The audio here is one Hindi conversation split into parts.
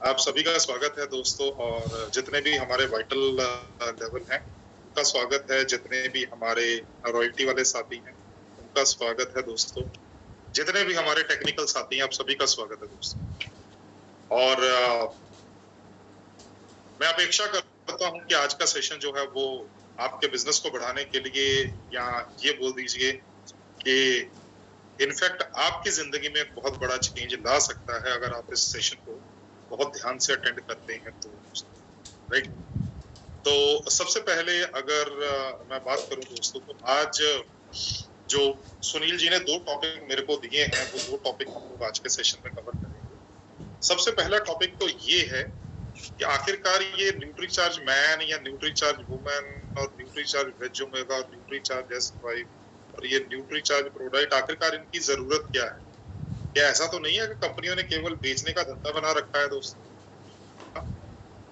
आप सभी का स्वागत है दोस्तों, और जितने भी हमारे वाइटल लेवल हैं उनका स्वागत है, जितने भी हमारे रॉयल्टी वाले साथी हैं उनका स्वागत है दोस्तों, जितने भी हमारे टेक्निकल साथी हैं आप सभी का स्वागत है दोस्तों। और मैं अपेक्षा करता हूं कि आज का सेशन जो है वो आपके बिजनेस को बढ़ाने के लिए, या ये बोल दीजिए कि इनफैक्ट आपकी जिंदगी में एक बहुत बड़ा चेंज ला सकता है अगर आप इस सेशन को बहुत ध्यान से अटेंड करते हैं तो, राइट। तो सबसे पहले अगर मैं बात करूं दोस्तों, तो आज जो सुनील जी ने 2 टॉपिक मेरे को दिए हैं वो 2 टॉपिक हम लोग आज के सेशन में कवर करेंगे। सबसे पहला टॉपिक तो ये है कि आखिरकार ये न्यूट्रीचार्ज मैन या न्यूट्रीचार्ज वुमेन और न्यूट्रीचार्ज वेज ओमेगा और न्यूट्रीचार्ज एस वाइफ और ये न्यूट्रीचार्ज प्रोडक्ट, आखिरकार इनकी जरूरत क्या है? क्या ऐसा तो नहीं है कि कंपनियों ने केवल बेचने का धंधा बना रखा है दोस्तों?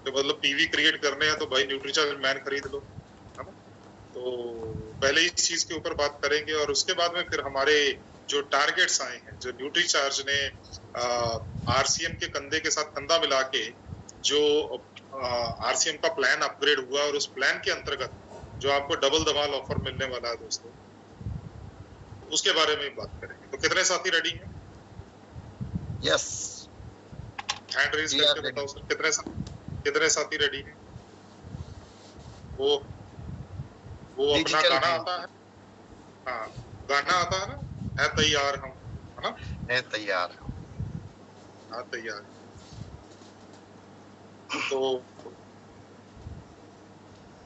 तो मतलब पीवी क्रिएट करने हैं तो भाई न्यूट्रीचार्ज मैन खरीद लो, है ना? तो पहले इस चीज के ऊपर बात करेंगे और उसके बाद में फिर हमारे जो टारगेट्स आए हैं, जो न्यूट्रीचार्ज ने आरसीएम के कंधे के साथ कंधा मिला के जो आरसीएम का प्लान अपग्रेड हुआ और उस प्लान के अंतर्गत जो आपको डबल धमाल ऑफर मिलने वाला है दोस्तों, उसके बारे में बात करेंगे। तो कितने साथी रेडी हैं? यस, हैंड रेज करके बताओ सर, कितने साथी रेडी हैं? वो अपना गाना आता है, हाँ गाना आता है ना, है तैयार हम, है ना? है तैयार, हाँ तैयार। तो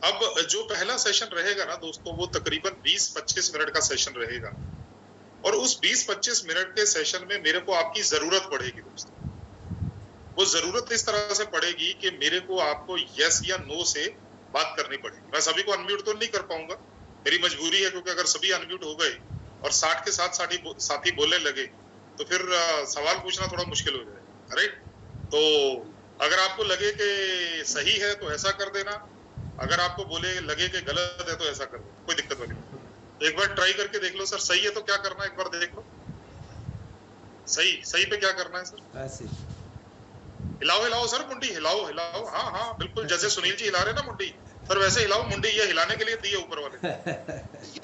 अब जो पहला सेशन रहेगा ना दोस्तों, वो तकरीबन 20-25 मिनट का सेशन रहेगा और उस 20-25 मिनट के सेशन में मेरे को आपकी जरूरत पड़ेगी दोस्तों। वो जरूरत इस तरह से पड़ेगी कि मेरे को आपको यस या नो से बात करनी पड़ेगी। मैं सभी को अनम्यूट तो नहीं कर पाऊंगा, मेरी मजबूरी है, क्योंकि अगर सभी अनम्यूट हो गए और 60 के साथ साथी बोलने लगे तो फिर सवाल पूछना थोड़ा मुश्किल हो जाएगा, राइट? तो अगर आपको लगे कि सही है तो ऐसा कर देना, अगर आपको लगे कि गलत है तो ऐसा कर देना, कोई दिक्कत वाली नहीं। एक बार ट्राई करके देख लो सर, सही है तो क्या करना है एक बार देख लो। सही पे क्या करना है सर? ऐसे हिलाओ सर, मुंडी हिलाओ। हाँ बिल्कुल, जैसे सुनील जी हिला रहे ना मुंडी सर, वैसे हिलाओ मुंडी। ये हिलाने के लिए दिए ऊपर वाले।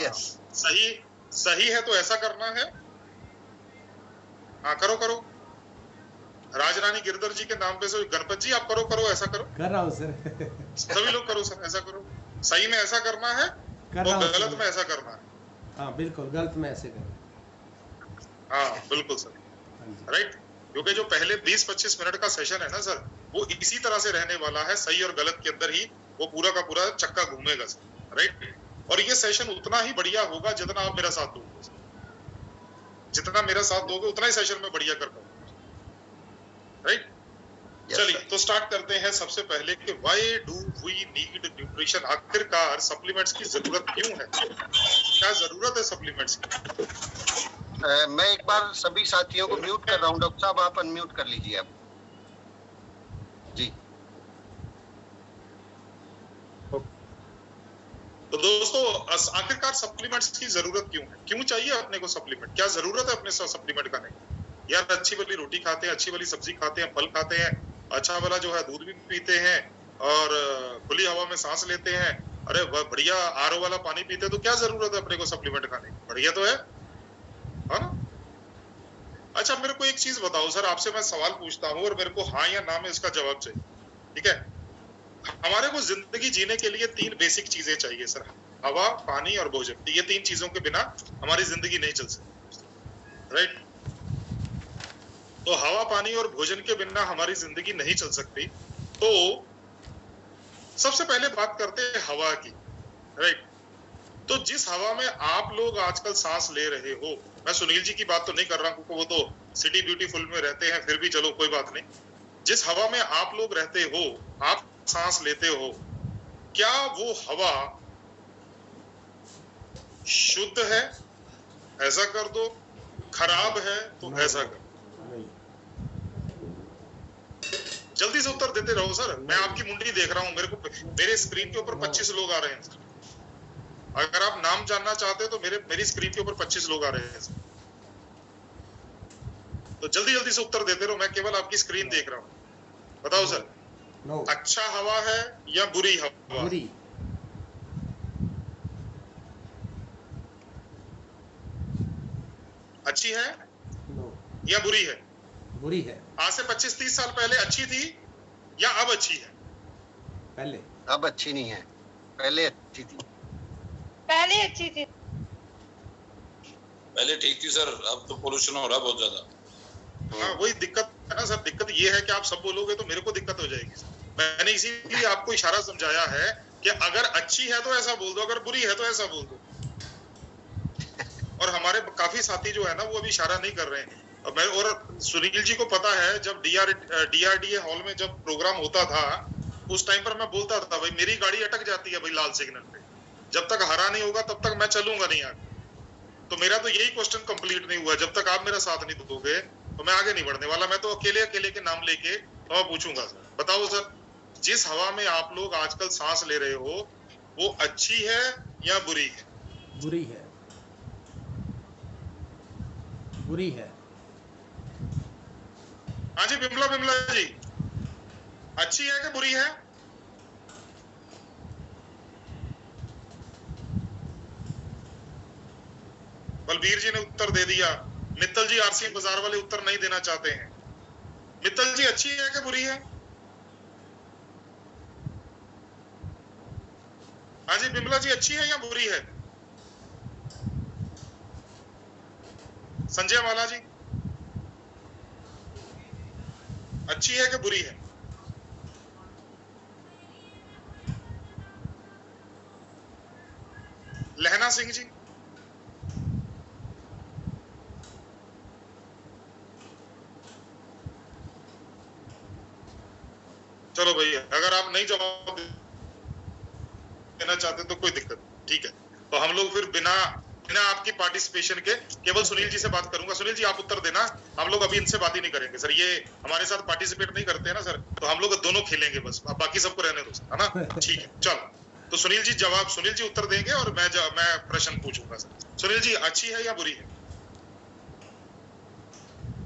यस, सही है तो ऐसा करना है। हाँ करो। राजरानी गिरधर जी के नाम पे सर, गणपत जी आप करो, ऐसा करो। कर रहा हूँ सर। सभी लोग करो सर, ऐसा करो। सही में ऐसा करना है तो गलत में ऐसा करना है। हाँ बिल्कुल, गलत में ऐसे करना। हाँ बिल्कुल सर, राइट। क्योंकि जो पहले 20-25 मिनट का सेशन है ना सर, वो इसी तरह से रहने वाला है, सही और गलत के अंदर ही वो पूरा का पूरा चक्का घूमेगा सर, राइट। और ये सेशन उतना ही बढ़िया होगा जितना आप मेरा साथ दोगे, जितना मेरा साथ दोगे उतना ही सेशन में बढ़िया कर पाओगे, राइट। चलिए तो स्टार्ट करते हैं। सबसे पहले कि why do we need nutrition? आखिरकार सप्लीमेंट्स की जरूरत क्यों है? क्या जरूरत है सप्लीमेंट्स की? मैं एक बार सभी साथियों को म्यूट कर रहा हूँ। डॉक्टर साहब आप अनम्यूट कर लीजिए आप जी। तो दोस्तों आखिरकार सप्लीमेंट्स की जरूरत क्यों है? क्यों चाहिए अपने को सप्लीमेंट? क्या जरूरत है अपने सप्लीमेंट का? नहीं यार, अच्छी वाली रोटी खाते हैं, अच्छी वाली सब्जी खाते हैं, फल खाते हैं, अच्छा वाला जो है दूध भी पीते हैं और खुली हवा में सांस लेते हैं, अरे बढ़िया आरओ वाला पानी पीते हैं, तो क्या जरूरत है अपने को सप्लीमेंट खाने की? बढ़िया तो है ना? अच्छा मेरे को एक चीज बताओ सर, आपसे मैं सवाल पूछता हूँ और मेरे को हाँ या ना में इसका जवाब चाहिए, ठीक है? हमारे को जिंदगी जीने के लिए 3 बेसिक चीजें चाहिए सर, हवा, पानी और भोजन। ये 3 चीजों के बिना हमारी जिंदगी नहीं चल सकती, राइट। तो हवा, पानी और भोजन के बिना हमारी जिंदगी नहीं चल सकती। तो सबसे पहले बात करते हैं हवा की, राइट। तो जिस हवा में आप लोग आजकल सांस ले रहे हो, मैं सुनील जी की बात तो नहीं कर रहा हूं क्योंकि वो तो सिटी ब्यूटीफुल में रहते हैं, फिर भी चलो कोई बात नहीं। जिस हवा में आप लोग रहते हो, आप सांस लेते हो, क्या वो हवा शुद्ध है? ऐसा कर दो। खराब है तो ऐसा कर। जल्दी से उत्तर देते रहो सर, मैं आपकी मुंडी देख रहा हूं, मेरे स्क्रीन के ऊपर 25 लोग आ रहे हैं सर। अगर आप नाम जानना चाहते हो तो मेरी स्क्रीन के ऊपर 25 लोग आ रहे हैं सर। तो जल्दी से उत्तर देते रहो, मैं केवल आपकी स्क्रीन देख रहा हूं। बताओ सर, नो, अच्छा हवा है या बुरी हवा? बुरी। अच्छी है नो, या बुरी है? बुरी है। आज से 25-30 साल पहले अच्छी थी या अब अच्छी है? पहले। अब अच्छी नहीं है, पहले अच्छी थी। पहले अच्छी थी। पहले ठीक थी सर, अब तो पोल्यूशन हो रहा है बहुत ज्यादा। हाँ, वही दिक्कत है ना सर। दिक्कत ये है कि आप सब बोलोगे तो मेरे को दिक्कत हो जाएगी। मैंने इसीलिए आपको इशारा समझाया है कि अगर अच्छी है तो ऐसा बोल दो, अगर बुरी है तो ऐसा बोल दो। और हमारे काफी साथी जो है ना वो अभी इशारा नहीं कर रहे हैं। मैं और सुनील जी को पता है, जब DRDA हॉल में जब प्रोग्राम होता था उस टाइम पर मैं बोलता था भाई मेरी गाड़ी अटक जाती है भाई लाल सिग्नल पे, जब तक हरा नहीं होगा तब तक मैं चलूंगा नहीं आगे। तो मेरा तो यही क्वेश्चन कंप्लीट नहीं हुआ, जब तक आप मेरा साथ नहीं दोगे तो मैं आगे नहीं बढ़ने वाला। मैं तो अकेले अकेले के नाम लेके तो मैं पूछूंगा सर, बताओ सर, जिस हवा में आप लोग आजकल सांस ले रहे हो वो अच्छी है या बुरी है? बुरी है, बुरी है। हाँ जी बिमला जी, अच्छी है कि बुरी है? बलबीर जी ने उत्तर दे दिया। मित्तल जी RCM बाजार वाले उत्तर नहीं देना चाहते हैं। मित्तल जी अच्छी है कि बुरी है? हाँ जी बिमला जी, अच्छी है या बुरी है? संजय वाला जी, अच्छी है कि बुरी है? लहना सिंह जी, चलो भैया अगर आप नहीं जवाब देना चाहते तो कोई दिक्कत नहीं, ठीक है। तो हम लोग फिर बिना आपकी पार्टिसिपेशन के केवल सुनील जी से बात करूंगा। सुनील जी आप उत्तर देना, हम लोग अभी इनसे बात ही नहीं करेंगे सर, ये हमारे साथ पार्टिसिपेट नहीं करते हैं ना सर, तो हम लोग दोनों खेलेंगे बस, अब बाकी सबको रहने दो है ना, ठीक है। चलो तो सुनील जी उत्तर देंगे और मैं प्रश्न पूछूंगा सर। सुनील जी अच्छी है या बुरी है?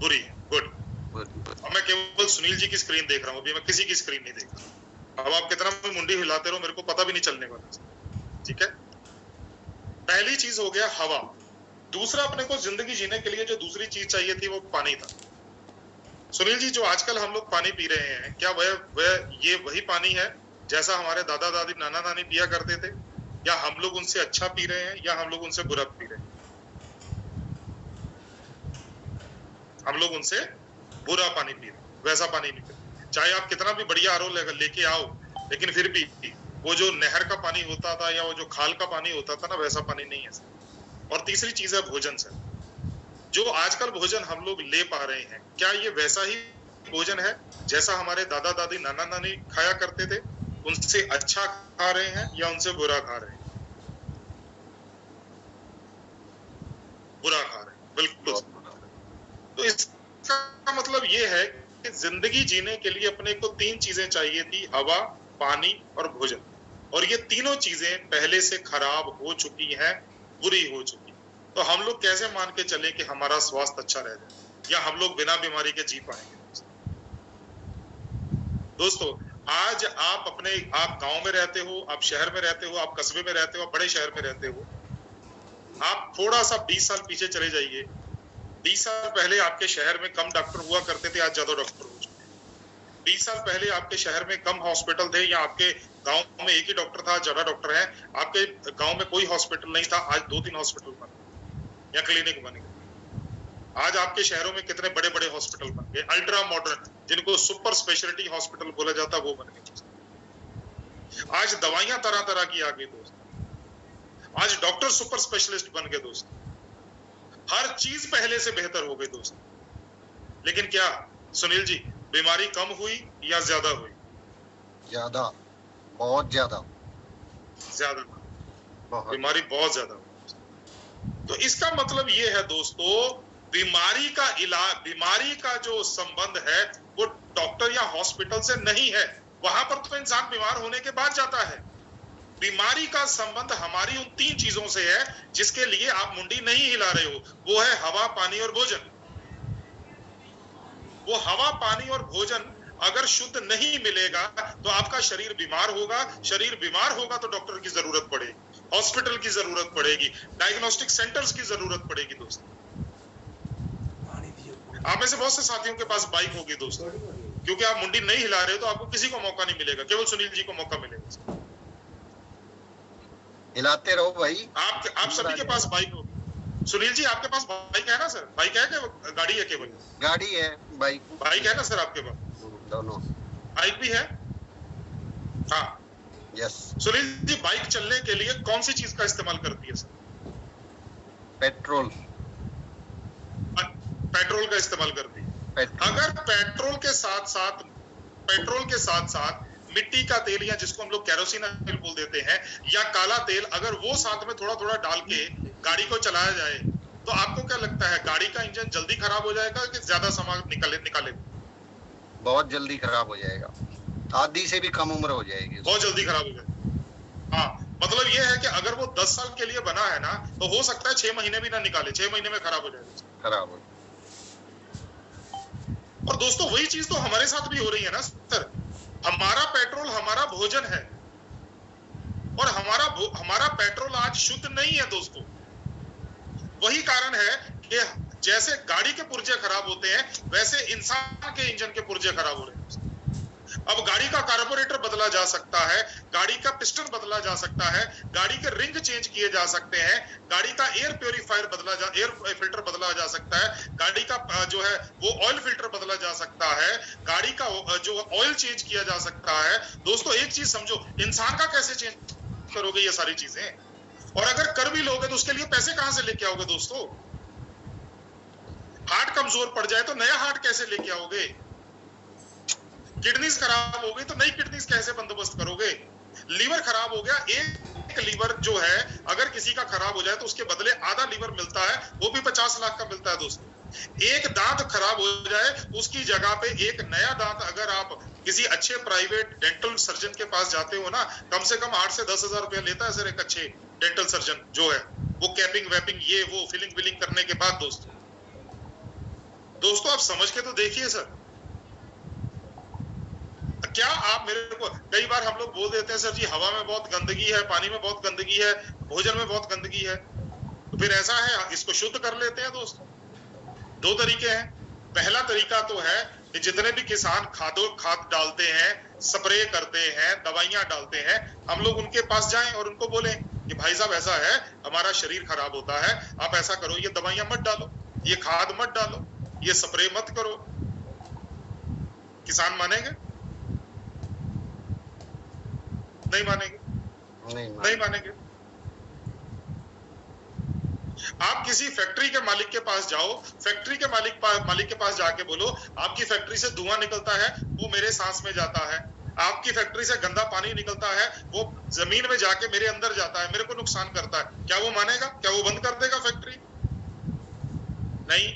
बुरी है, गुड। अब मैं केवल सुनील जी की स्क्रीन देख रहा हूँ, अभी मैं किसी की स्क्रीन नहीं देख रहा। अब आप कितना भी मुंडी हिलाते रहो मेरे को पता भी नहीं चलने वाला, ठीक है। पहली चीज हो गया हवा। दूसरा, अपने को जिंदगी जीने के लिए जो दूसरी चीज चाहिए थी वो पानी था। सुनील जी, जो आजकल हम लोग पानी पी रहे हैं, क्या ये वही पानी है जैसा हमारे दादा दादी नाना नानी पिया करते थे, या हम लोग उनसे अच्छा पी रहे हैं या हम लोग उनसे बुरा पी रहे हैं? हम लोग उनसे बुरा पानी पी रहे हैं, वैसा पानी नहीं पी रहे। चाहे आप कितना भी बढ़िया RO लेके आओ, लेकिन फिर भी वो जो नहर का पानी होता था या वो जो खाल का पानी होता था ना, वैसा पानी नहीं है सर। और तीसरी चीज है भोजन सर। जो आजकल भोजन हम लोग ले पा रहे हैं, क्या ये वैसा ही भोजन है जैसा हमारे दादा दादी नाना नानी खाया करते थे? उनसे अच्छा खा रहे हैं या उनसे बुरा खा रहे हैं? बुरा खा रहे हैं, बिल्कुल। तो इसका मतलब ये है कि जिंदगी जीने के लिए अपने को 3 चीजें चाहिए थी, हवा, पानी और भोजन। और ये तीनों चीजें पहले से खराब हो चुकी हैं, बुरी हो चुकी। तो हम लोग कैसे मान के चले कि हमारा स्वास्थ्य अच्छा रह जाए या हम लोग बिना बीमारी के जी पाएंगे? दोस्तों, आज आप गांव में रहते हो, आप शहर में रहते हो, आप कस्बे में रहते हो, आप बड़े शहर में रहते हो, आप थोड़ा सा 20 साल पीछे चले जाइए। 20 साल पहले आपके शहर में कम डॉक्टर हुआ करते थे, आज ज्यादा डॉक्टर हो चुके हैं। 20 साल पहले आपके शहर में कम हॉस्पिटल थे, या आपके गांव में एक ही डॉक्टर था, ज्यादा डॉक्टर है। आपके गांव में कोई हॉस्पिटल नहीं था, आज 2-3 हॉस्पिटल बन गए या क्लिनिक बन गए। आज आपके शहरों में कितने बड़े बड़े हॉस्पिटल बन गए, अल्ट्रा मॉडर्न, जिनको सुपर स्पेशलिटी हॉस्पिटल बोला जाता, वो बन गए। आज दवाइयां तरह तरह की आ गई दोस्त, आज डॉक्टर सुपर स्पेशलिस्ट बन गए दोस्त, हर चीज पहले से बेहतर हो गई दोस्त। लेकिन क्या सुनील जी, बीमारी कम हुई या ज्यादा हुई? ज्यादा, बहुत ज्यादा, बीमारी बहुत ज्यादा हुई। तो इसका मतलब ये है दोस्तों, बीमारी का जो संबंध है वो डॉक्टर या हॉस्पिटल से नहीं है, वहां पर तो इंसान बीमार होने के बाद जाता है। बीमारी का संबंध हमारी उन 3 चीजों से है जिसके लिए आप मुंडी नहीं हिला रहे हो, वो है हवा, पानी और भोजन। वो हवा, पानी और भोजन अगर शुद्ध नहीं मिलेगा तो आपका शरीर बीमार होगा, शरीर बीमार होगा तो डॉक्टर की जरूरत पड़ेगी, हॉस्पिटल की जरूरत पड़ेगी, डायग्नोस्टिक सेंटर्स की जरूरत पड़ेगी। दोस्तों आप में से बहुत से साथियों के पास बाइक होगी दोस्तों, क्योंकि आप मुंडी नहीं हिला रहे हो तो आपको किसी को मौका नहीं मिलेगा, केवल सुनील जी को मौका मिलेगा। हिलाते रहो भाई। आप सभी के पास बाइक होगी। सुनील जी आपके पास बाइक है ना सर? बाइक है क्या, गाड़ी है केवल? गाड़ी है, बाइक है ना सर आपके पास? दोनों। बाइक भी है? हाँ यस। सुनील जी बाइक चलने के लिए कौन सी चीज का इस्तेमाल करती है सर? पेट्रोल। पेट्रोल का इस्तेमाल करती है। अगर पेट्रोल के साथ साथ मिट्टी का तेल, या जिसको हम लोग केरोसिन ऑयल बोल देते हैं, या काला तेल, अगर वो साथ में थोड़ा थोड़ा डाल के गाड़ी को चलाया जाए तो आपको क्या लगता है, गाड़ी का इंजन जल्दी खराब हो जाएगा कि ज्यादा समय निकाले? बहुत जल्दी खराब हो जाएगा, आधी से भी कम उम्र हो जाएगी, बहुत जल्दी खराब हो जाएगा। हाँ मतलब ये है कि अगर वो 10 साल के लिए बना है ना, तो हो सकता है 6 महीने भी ना निकाले, 6 महीने में खराब हो जाएगा। खराब हो। और दोस्तों वही चीज तो हमारे साथ भी हो रही है ना सर। हमारा पेट्रोल हमारा भोजन है, और हमारा पेट्रोल आज शुद्ध नहीं है दोस्तों। वही कारण है कि जैसे गाड़ी के पुर्जे खराब होते हैं, वैसे इंसान के इंजन के पुर्जे खराब हो रहे हैं। अब गाड़ी का कार्बोरेटर बदला जा सकता है, गाड़ी का पिस्टन बदला जा सकता है, गाड़ी के रिंग चेंज किए जा सकते हैं, गाड़ी का एयर फिल्टर बदला जा सकता है, गाड़ी का जो है वो ऑयल फिल्टर बदला जा सकता है, गाड़ी का जो ऑयल चेंज किया जा सकता है। दोस्तों एक चीज समझो, इंसान का कैसे चेंज करोगे ये सारी चीजें? और अगर कर भी लोगे तो उसके लिए पैसे कहां से लेके आओगे दोस्तों? हार्ट कमजोर पड़ जाए तो नया हार्ट कैसे लेके आओगे? किडनीज खराब हो गई तो नई किडनीज कैसे बंदोबस्त करोगे? लीवर खराब हो गया, एक लीवर जो है अगर किसी का खराब हो जाए तो उसके बदले आधा लीवर मिलता है, वो भी 50 लाख का मिलता है दोस्तों। एक दांत खराब हो जाए उसकी जगह पे एक नया दांत, अगर आप किसी अच्छे प्राइवेट डेंटल सर्जन के पास जाते हो ना, कम से कम 8 से 10 हजार रुपया लेता है सर एक अच्छे डेंटल सर्जन जो है, वो कैपिंग वैपिंग ये वो फिलिंग विलिंग करने के बाद। दोस्तों आप समझ के तो देखिए सर। क्या आप मेरे को, कई बार हम लोग बोल देते हैं सर जी हवा में बहुत गंदगी है, पानी में बहुत गंदगी है, भोजन में बहुत गंदगी है, तो फिर ऐसा है इसको शुद्ध कर लेते हैं दोस्तों। 2 तरीके हैं। पहला तरीका तो है कि जितने भी किसान खाद डालते हैं, स्प्रे करते हैं, दवाइयां डालते हैं, हम लोग उनके पास जाएं और उनको बोलें कि भाई साहब ऐसा है, हमारा शरीर खराब होता है, आप ऐसा करो, ये दवाइयां मत डालो, ये खाद मत डालो, ये स्प्रे मत करो। किसान मानेंगे? नहीं मानेंगे। आप किसी फैक्ट्री के मालिक के पास जाओ, फैक्ट्री के मालिक के पास जाके बोलो आपकी फैक्ट्री से धुआं निकलता है, वो मेरे सांस में जाता है, आपकी फैक्ट्री से गंदा पानी निकलता है, वो जमीन में जाके मेरे अंदर जाता है, मेरे को नुकसान करता है। क्या वो मानेगा? क्या वो बंद कर देगा फैक्ट्री? नहीं।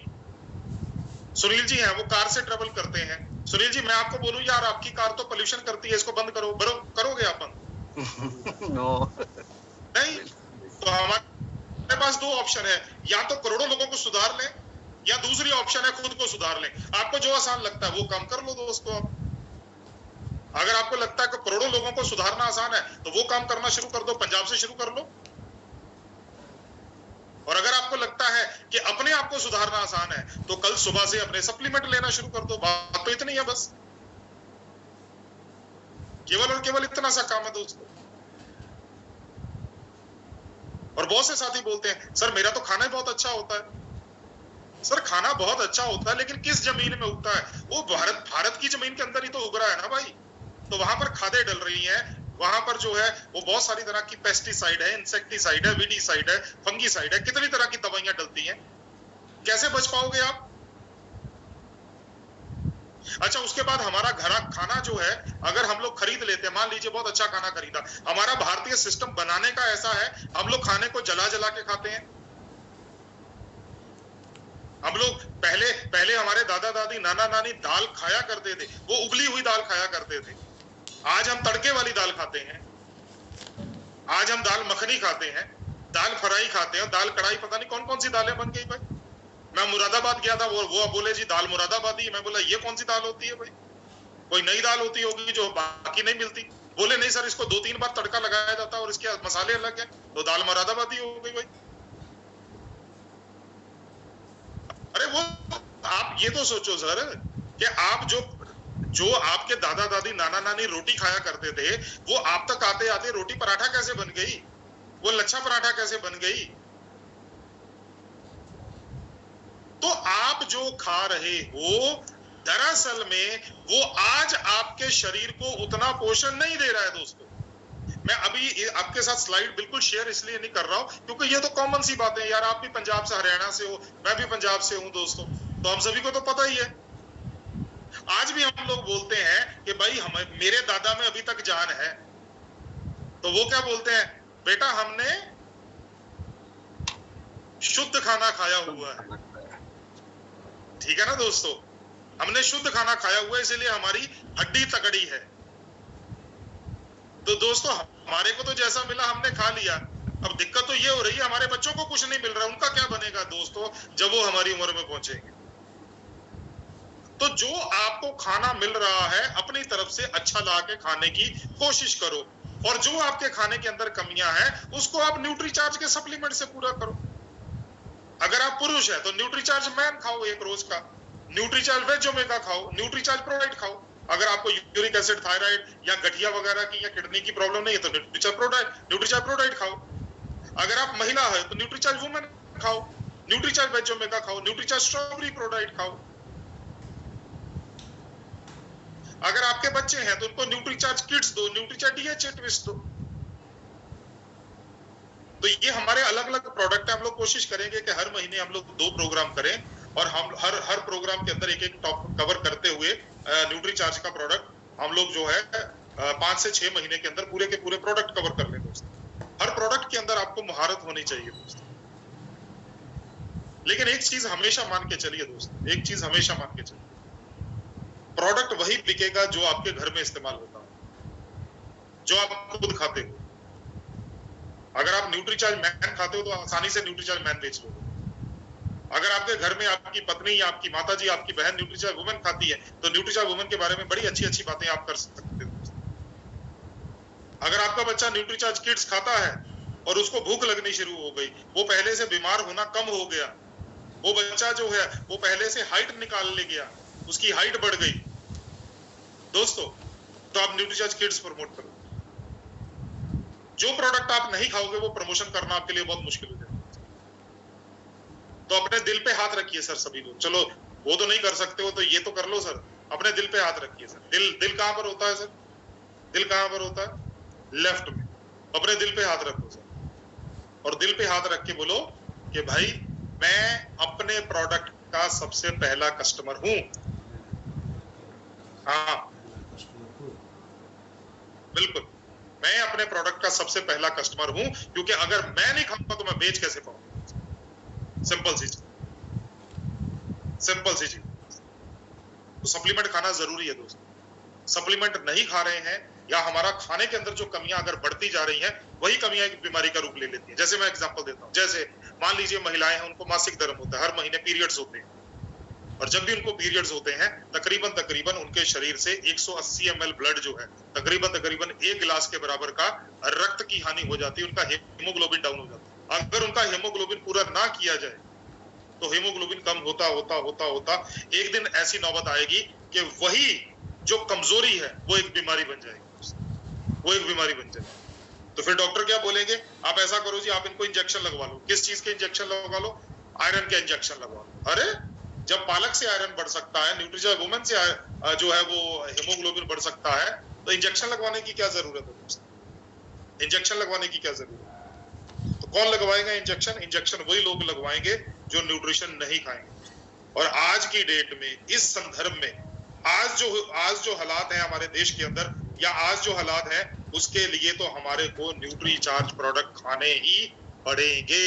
सुनील जी हैं, वो कार से ट्रेवल करते हैं। सुनील जी मैं आपको बोलूं यार आपकी कार तो पोल्यूशन करती है, इसको बंद करो, करोगे आप बंद? नो। नहीं। तो हमारे पास 2 ऑप्शन है, या तो करोड़ों लोगों को सुधार लें, या दूसरी ऑप्शन है खुद को सुधार लें। आपको जो आसान लगता है वो काम कर लो दोस्तों। आप अगर आपको लगता है कि करोड़ों लोगों को सुधारना आसान है तो वो काम करना शुरू कर दो, पंजाब से शुरू कर लो। और अगर आपको लगता है कि अपने आप को सुधारना आसान है तो कल सुबह से अपने सप्लीमेंट लेना शुरू कर दो। बात तो इतनी है बस, केवल और केवल इतना सा काम है दोस्तों। और बहुत से साथी बोलते हैं सर मेरा तो खाना ही बहुत अच्छा होता है। सर खाना बहुत अच्छा होता है लेकिन किस जमीन में उगता है? वो भारत की जमीन के अंदर ही तो उग रहा है ना भाई। तो वहां पर खादें डल रही हैं, वहां पर जो है वो बहुत सारी तरह की पेस्टिसाइड है, इंसेक्टिसाइड है, वीडीसाइड है, फंगीसाइड है, कितनी तरह की दवाइयां डलती हैं। कैसे बच पाओगे आप? अच्छा उसके बाद हमारा घर खाना जो है अगर हम लोग खरीद लेते हैं, मान लीजिए बहुत अच्छा खाना खरीदा, हमारा भारतीय सिस्टम बनाने का ऐसा है हम लोग खाने को जला जला के खाते हैं। हम लोग पहले हमारे दादा दादी नाना नानी दाल खाया करते थे, वो उबली हुई दाल खाया करते थे। आज हम तड़के वाली दाल खाते हैं, आज हम दाल मखनी खाते हैं, दाल फ्राई खाते हैं, दाल कढ़ाई, पता नहीं कौन कौन सी दालें बन गई भाई। मैं मुरादाबाद गया था, वो बोले जी दाल मुरादाबादी, मैं बोला ये कौन सी दाल होती है भाई? कोई नई दाल होती होगी जो बाकी नहीं मिलती। बोले नहीं सर, इसको 2-3 बार तड़का लगाया जाता है और इसके मसाले अलग है, तो दाल मुरादाबादी हो गई भाई। अरे वो आप ये तो सोचो सर कि आप जो आपके दादा दादी नाना नानी रोटी खाया करते थे, वो आप तक आते आते रोटी पराठा कैसे बन गई, वो लच्छा पराठा कैसे बन गई। तो आप जो खा रहे हो दरअसल में वो आज आपके शरीर को उतना पोषण नहीं दे रहा है दोस्तों। मैं अभी आपके साथ स्लाइड बिल्कुल शेयर इसलिए नहीं कर रहा हूं क्योंकि ये तो कॉमन सी बात है यार, आप भी पंजाब से हरियाणा से हो, मैं भी पंजाब से हूं दोस्तों, तो हम सभी को तो पता ही है। आज भी हम लोग बोलते हैं कि भाई हमें मेरे दादा में अभी तक जान है, तो वो क्या बोलते हैं, बेटा हमने शुद्ध खाना खाया हुआ है। ठीक है ना दोस्तों, हमने शुद्ध खाना खाया हुआ है इसलिए हमारी हड्डी तगड़ी है। तो दोस्तों हमारे को तो जैसा मिला हमने खा लिया, अब दिक्कत तो ये हो रही है हमारे बच्चों को कुछ नहीं मिल रहा, उनका क्या बनेगा दोस्तों जब वो हमारी उम्र में पहुंचेंगे। तो जो आपको खाना मिल रहा है अपनी तरफ से अच्छा ला के खाने की कोशिश करो, और जो आपके खाने के अंदर कमियां हैं उसको आप न्यूट्रीचार्ज के सप्लीमेंट से पूरा करो। अगर आप पुरुष है तो न्यूट्रीचार्ज मैन खाओ एक रोज का, न्यूट्रीचार्ज वेज ओमेगा खाओ, न्यूट्रीचार्ज प्रोडाइट खाओ। अगर आपको यूरिक एसिड, थायराइड या गठिया वगैरह की या किडनी की प्रॉब्लम नहीं है तो न्यूट्रीचार्ज प्रोडाइट खाओ। अगर आप महिला है तो न्यूट्रीचार्ज वुमेन खाओ, न्यूट्रीचार्ज वेज ओमेगा खाओ, न्यूट्रीचार्ज स्ट्रॉबेरी प्रोडाइट खाओ। अगर आपके बच्चे हैं तो उनको न्यूट्रीचार्ज किड्स दो, न्यूट्रीचार्ज डीएचए ट्विस्ट दो। तो ये हमारे अलग अलग प्रोडक्ट है। हम लोग कोशिश करेंगे कि हर महीने हम लोग 2 प्रोग्राम करें और हम हर प्रोग्राम के अंदर एक टॉपिक कवर करते हुए न्यूट्रीचार्ज का प्रोडक्ट हम लोग जो है 5 से 6 महीने के अंदर पूरे के पूरे प्रोडक्ट कवर कर लें दोस्तों। हर प्रोडक्ट के अंदर आपको महारत होनी चाहिए दोस्तों। लेकिन एक चीज हमेशा मान के चलिए दोस्तों, एक चीज हमेशा मान के चलिए, प्रोडक्ट वही बिकेगा जो आपके घर में इस्तेमाल होता है, जो आप खुद खाते हो। अगर आप न्यूट्रीचार्ज मैन खाते हो तो आसानी से न्यूट्रीचार्ज मैन बेच लो। अगर आपके घर में आपकी पत्नी या आपकी माताजी, आपकी बहन न्यूट्रीचार्ज वुमेन खाती है तो न्यूट्रीचार्ज वुमेन के बारे में बड़ी अच्छी अच्छी बातें आप कर सकते हो। अगर आपका बच्चा न्यूट्रीचार्ज किड्स खाता है और उसको भूख लगनी शुरू हो गई, वो पहले से बीमार होना कम हो गया, वो बच्चा जो है वो पहले से हाइट निकाल ले गया, उसकी हाइट बढ़ गई दोस्तों, तो आप न्यूट्रीचार्ज किड्स प्रमोट करो। जो प्रोडक्ट आप नहीं खाओगे वो प्रमोशन करना आपके लिए बहुत मुश्किल हो जाएगा। तो अपने दिल पे हाथ रखिए सर सभी लोग, चलो वो तो नहीं कर सकते हो तो ये तो कर लो सर, अपने दिल पे हाथ रखिए सर। दिल कहां पर होता है सर, दिल कहां पर होता है, लेफ्ट में। अपने दिल पे हाथ रखो सर और दिल पे हाथ रख के बोलो कि भाई मैं अपने प्रोडक्ट का सबसे पहला कस्टमर हूं। हाँ बिल्कुल, मैं अपने प्रोडक्ट का सबसे पहला कस्टमर हूं, क्योंकि अगर मैं नहीं खाऊंगा तो मैं बेच कैसे पाऊंगा। सिंपल सी चीज, सिंपल सी चीज। तो सप्लीमेंट खाना जरूरी है दोस्तों। सप्लीमेंट नहीं खा रहे हैं या हमारा खाने के अंदर जो कमियां अगर बढ़ती जा रही हैं, वही कमियां एक बीमारी का रूप ले लेती हैं। जैसे मैं एग्जांपल देता हूं, जैसे मान लीजिए महिलाएं हैं, उनको मासिक धर्म होता है, हर महीने पीरियड्स होते हैं, और जब भी उनको पीरियड्स होते हैं तकरीबन उनके शरीर से 180 ml ब्लड जो है तकरीबन 1 गिलास के बराबर का रक्त की हानि हो जाती है, उनका हीमोग्लोबिन डाउन हो जाता है। अगर उनका हीमोग्लोबिन पूरा ना किया जाए तो हीमोग्लोबिन कम होता होता होता होता एक दिन ऐसी नौबत आएगी कि वही जो कमजोरी है वो एक बीमारी बन जाएगी, वो एक बीमारी बन जाएगी। तो फिर डॉक्टर क्या बोलेंगे, आप ऐसा करो जी, आप इनको इंजेक्शन लगवा लो। किस चीज के इंजेक्शन लगवा लो, आयरन के इंजेक्शन लगवा लो। अरे जब पालक से आयरन बढ़ सकता है, न्यूट्रीचार्ज वुमेन से जो है वो हीमोग्लोबिन बढ़ सकता है, तो इंजेक्शन लगवाने की क्या जरूरत है, इंजेक्शन लगवाने की क्या जरूरत है। तो कौन लगवाएगा इंजेक्शन, इंजेक्शन वही लोग लगवाएंगे जो न्यूट्रिशन नहीं खाएंगे। और आज की डेट में, इस संदर्भ में, आज जो हालात है हमारे देश के अंदर, या आज जो हालात है, उसके लिए तो हमारे को न्यूट्रीचार्ज प्रोडक्ट खाने ही पड़ेंगे।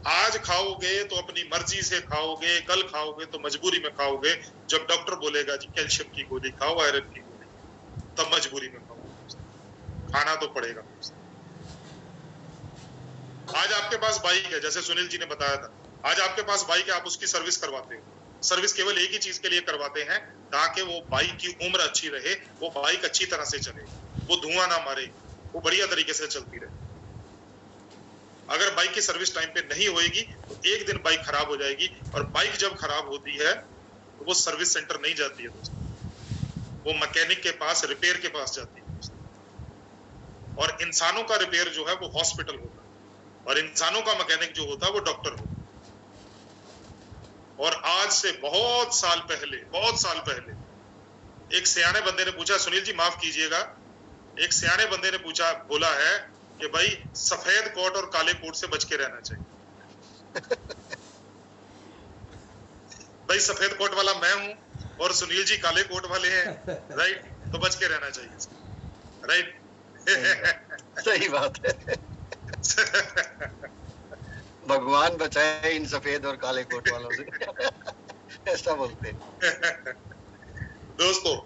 आज खाओगे तो अपनी मर्जी से खाओगे, कल खाओगे तो मजबूरी में खाओगे। जब डॉक्टर बोलेगा जी कैल्शियम की गोली खाओ, आयरन की गोली, तब मजबूरी में खाओगे, खाना तो पड़ेगा। आज आपके पास बाइक है, जैसे सुनील जी ने बताया था, आज आपके पास बाइक है, आप उसकी सर्विस करवाते हो। सर्विस केवल एक ही चीज के लिए करवाते हैं, ताकि वो बाइक की उम्र अच्छी रहे, वो बाइक अच्छी तरह से चले, वो धुआं ना मारे, वो बढ़िया तरीके से चलती रहे। अगर बाइक की सर्विस टाइम पे नहीं होएगी तो एक दिन बाइक खराब हो जाएगी, और बाइक जब खराब होती है तो वो सर्विस सेंटर नहीं जाती है दोस्तों, वो मैकेनिक के पास, रिपेयर के पास जाती है दोस्तों। और इंसानों का रिपेयर जो है वो हॉस्पिटल होता है, और इंसानों का मैकेनिक जो होता है वो डॉक्टर होता है। और आज से बहुत साल पहले एक सियाने बंदे ने पूछा, सुनील जी माफ कीजिएगा, एक सियाने बंदे ने पूछा, बोला है कि भाई सफेद कोट और काले कोट से बच के रहना चाहिए। भाई सफेद कोट वाला मैं हूं और सुनील जी काले कोट वाले हैं, राइट, तो बच के रहना चाहिए, राइट। सही बात है। भगवान बचाए इन सफेद और काले कोट वालों से। ऐसा बोलते हैं दोस्तों।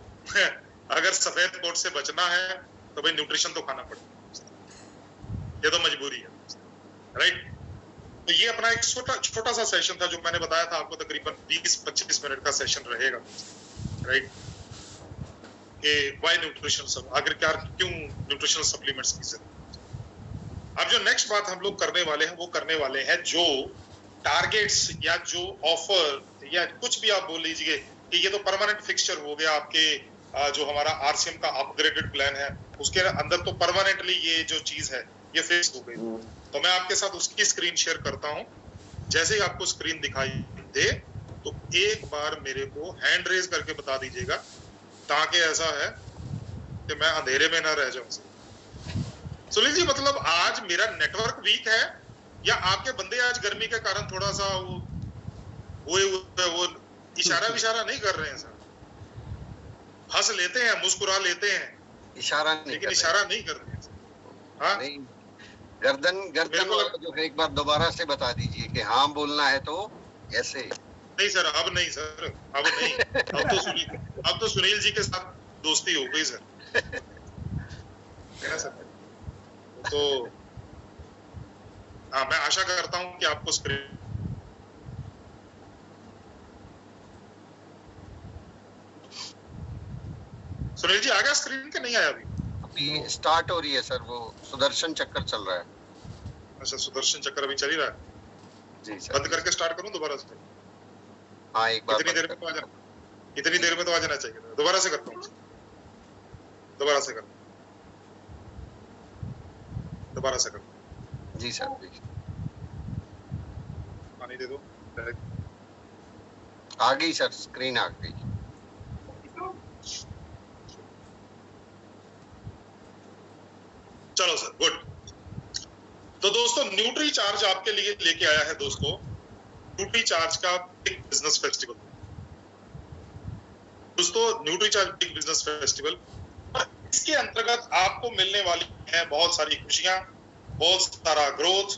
अगर सफेद कोट से बचना है तो भाई न्यूट्रिशन तो खाना पड़ेगा, ये तो मजबूरी है, राइट। तो ये अपना एक छोटा सा सेशन था जो मैंने बताया था आपको, तकरीबन 20-25 मिनट का सेशन रहेगा, राइट, कि व्हाई न्यूट्रिशन सब, आखिरकार क्यों न्यूट्रिशनल सप्लीमेंट्स की जरूरत। अब जो नेक्स्ट बात हम लोग करने वाले हैं वो करने वाले हैं जो टारगेट्स या जो ऑफर या कुछ भी आप बोल लीजिए कि ये तो परमानेंट फिक्सचर हो गया आपके, जो हमारा आरसीएम का अपग्रेडेड प्लान है उसके अंदर तो परमानेंटली ये जो चीज है ये फिक्स हो गई। तो मैं आपके साथ उसकी स्क्रीन शेयर करता हूं। जैसे ही आपको स्क्रीन दिखाई दे तो एक बार मेरे को हैंड रेज करके बता दीजिएगा, ताकि ऐसा है कि मैं अंधेरे में ना रह जाऊं। सुनील जी, मतलब आज मेरा नेटवर्क वीक है या आपके बंदे आज गर्मी के कारण थोड़ा सा वो इशारा विशारा नहीं कर रहे हैं सर? हंस लेते हैं, मुस्कुरा लेते हैं, इशारा नहीं, लेकिन इशारा नहीं कर रहे हैं। हाँ नहीं, गर्दन जो है एक बार दोबारा से बता दीजिए कि हाँ बोलना है तो ऐसे। नहीं सर, अब नहीं सर, अब नहीं। अब तो सुनील जी के साथ दोस्ती हो गई सर, है ना सर? तो हाँ, मैं आशा करता हूं कि आपको स्क्रीन सुनील जी आ गया स्क्रीन के नहीं आया अभी? अभी स्टार्ट हो रही है सर, वो सुदर्शन चक्कर चल रहा है। अच्छा, सुदर्शन चक्कर अभी चल ही रहा है जी सर। बंद करके स्टार्ट करूं दोबारा से? हाँ एक बार इतनी देर में तो आ जाना चाहिए था। दोबारा से करता हूँ, दोबारा से करता हूँ। जी सर जी। पानी दे दो। आ गई सर, स्क्रीन आ गई। चलो सर, गुड। तो दोस्तों, न्यूट्री चार्ज आपके लिए लेके आया है दोस्तों, न्यूट्री चार्ज का बिग बिजनेस फेस्टिवल। दोस्तों, nutri charge big business festival, इसके अंतर्गत आपको मिलने वाली है बहुत सारी खुशियां, बहुत सारा ग्रोथ,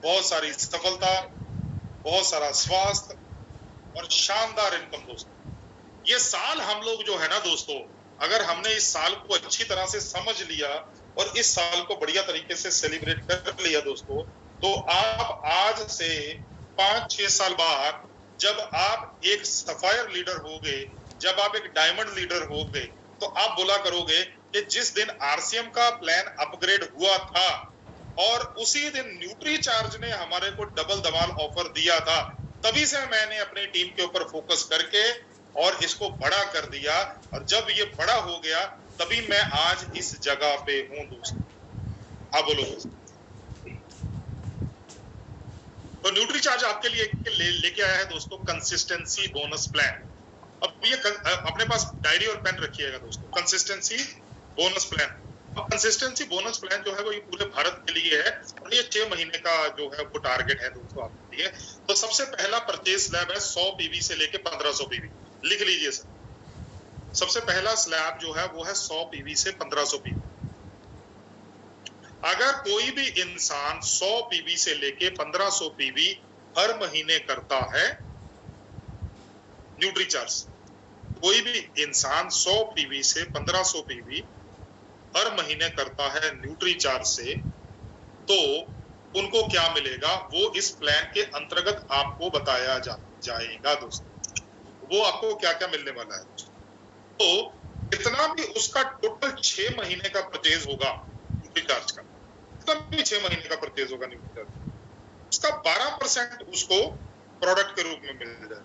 बहुत सारी सफलता, बहुत सारा स्वास्थ्य और शानदार इनकम। दोस्तों, ये साल हम लोग जो है ना दोस्तों, अगर हमने इस साल को अच्छी तरह से समझ लिया और इस साल को बढ़िया तरीके से सेलिब्रेट कर लिया दोस्तों, तो आप आज से 5-6 साल बाद जब आप एक सफायर लीडर होगे, जब आप एक डायमंड लीडर होगे, तो आप बोला करोगे कि जिस दिन आरसीएम का प्लान अपग्रेड हुआ था और उसी दिन न्यूट्री चार्ज ने हमारे को डबल धमाल ऑफर दिया था, तभी से मैंने अपनी टीम के ऊपर फोकस करके और इसको बड़ा कर दिया, और जब ये बड़ा हो गया तभी मैं आज इस जगह पे हूं दोस्तों। आप बोलो दोस्तों। तो न्यूट्री चार्ज आपके लिए लेके आया है दोस्तों कंसिस्टेंसी बोनस प्लान। अब ये अपने पास डायरी और पेन रखिएगा दोस्तों, कंसिस्टेंसी बोनस प्लान। अब कंसिस्टेंसी बोनस प्लान जो है वो ये पूरे भारत के लिए है और ये 6 महीने का जो है वो टारगेट है दोस्तों आपके लिए। तो सबसे पहला परचेज स्लैब है 100 पीवी से लेके 1500 पीवी। लिख लीजिए सर, सबसे पहला स्लैब जो है वो है 100 पीवी से 1500 पीवी। अगर कोई भी इंसान 100 पीवी से लेके 1500 पीवी हर महीने करता है न्यूट्री चार्ज, कोई भी इंसान 100 पीवी से 1500 पीवी हर महीने करता है न्यूट्री चार्ज से, तो उनको क्या मिलेगा वो इस प्लान के अंतर्गत आपको बताया जाएगा दोस्तों। वो आपको क्या क्या मिलने वाला है। तो कितना भी उसका टोटल 6 महीने का परचेज होगा न्यूट्री चार्ज का, कितना भी 6 महीने का परचेज होगा न्यूट्री चार्ज, उसका 12% उसको प्रोडक्ट के रूप में मिल जाएगा।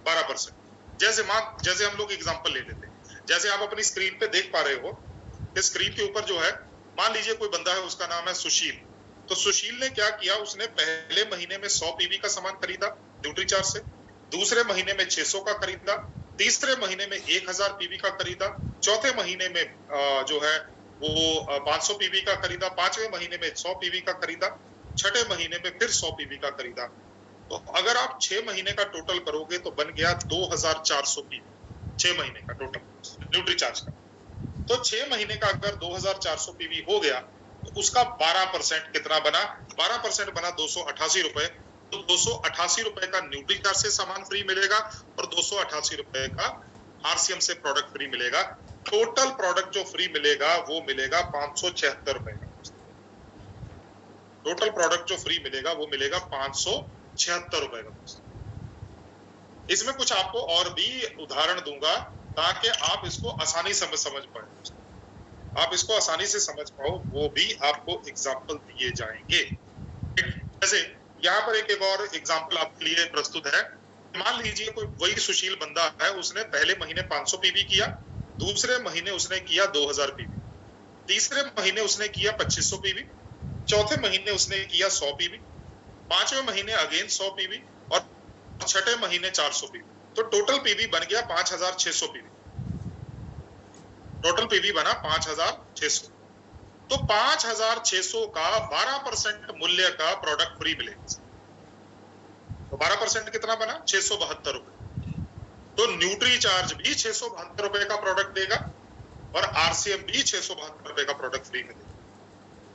12%। जैसे हम लोग एग्जांपल ले लेते हैं, जैसे आप अपनी स्क्रीन पे देख पा रहे हो कि स्क्रीन के ऊपर जो है, मान लीजिए कोई बंदा है, उसका नाम है सुशील। तो सुशील ने क्या किया, उसने पहले महीने में 100 पीवी का सामान खरीदा न्यूट्री चार्ज से, दूसरे महीने में 600 का खरीदा, तीसरे महीने में 1000 पीवी का खरीदा, चौथे महीने में जो है वो 500 पीवी का खरीदा, पांचवें महीने में 100 पीवी का खरीदा, छठे महीने में फिर 100 पीवी का खरीदा। तो अगर आप 6 महीने का टोटल करोगे तो बन गया 2400 पीवी 6 महीने का टोटल न्यूट्री चार्ज का। तो 6 महीने का अगर 2400 पीवी हो गया तो उसका 12% कितना बना, 12% बना 288 रुपए। तो 288 रुपए का न्यूट्री चार्ज से सामान फ्री मिलेगा और 288 रुपए का आरसीएम से प्रोडक्ट फ्री मिलेगा। टोटल प्रोडक्ट जो फ्री मिलेगा वो मिलेगा 576 रुपए का। टोटल प्रोडक्ट जो फ्री मिलेगा वो मिलेगा 576 रुपए का। इसमें कुछ आपको और भी उदाहरण दूंगा ताकि आप इसको आसानी से समझ पाए, आप इसको आसानी से समझ पाओ, वो भी आपको एग्जाम्पल दिए जाएंगे। जैसे यहाँ पर एक और एग्जाम्पल आपके लिए प्रस्तुत है। मान लीजिए कोई वही सुशील बंदा है, उसने पहले महीने 500 पीवी किया, दूसरे महीने उसने किया 2000 पीवी, तीसरे महीने उसने किया 2500 पीवी, चौथे महीने उसने किया 100 पीवी, पांचवें महीने अगेन 100 पीवी और छठे महीने 400 पीवी। तो टोटल पीवी बन गया 5600 पीवी। टोटल पीवी बना 5600। तो 5600 का 12% मूल्य का प्रोडक्ट फ्री मिलेगा। तो 12% कितना बना, 672 रुपए। तो न्यूट्री चार्ज भी 672 रुपए का प्रोडक्ट देगा और आरसीएम भी 672 रुपए का प्रोडक्ट फ्री मिलेगा।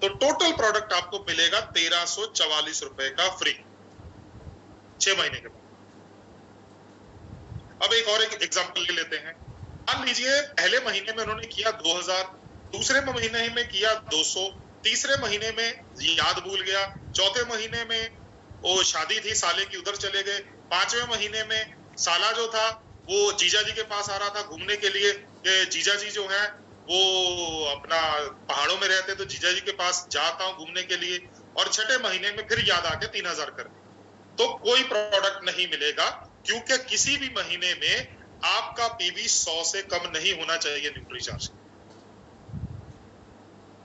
तो टोटल प्रोडक्ट आपको मिलेगा 1344 रुपए का फ्री 6 महीने के बाद। अब एक और एग्जांपल ले लेते हैं। मान लीजिए पहले महीने में उन्होंने किया 2000, दूसरे महीने में किया 200, तीसरे महीने में याद भूल गया, चौथे महीने में वो शादी थी साले की, उधर चले गए, पांचवें महीने में साला जो था वो जीजा जी के पास आ रहा था घूमने के लिए कि जीजा जी जो है वो अपना पहाड़ों में रहते, तो जीजा जी के पास जाता हूं घूमने के लिए, और छठे महीने में फिर याद आके 3000 कर दिया। तो कोई प्रोडक्ट नहीं मिलेगा, क्योंकि किसी भी महीने में आपका पीवी 100 से कम नहीं होना चाहिए न्यूट्री चार्ज।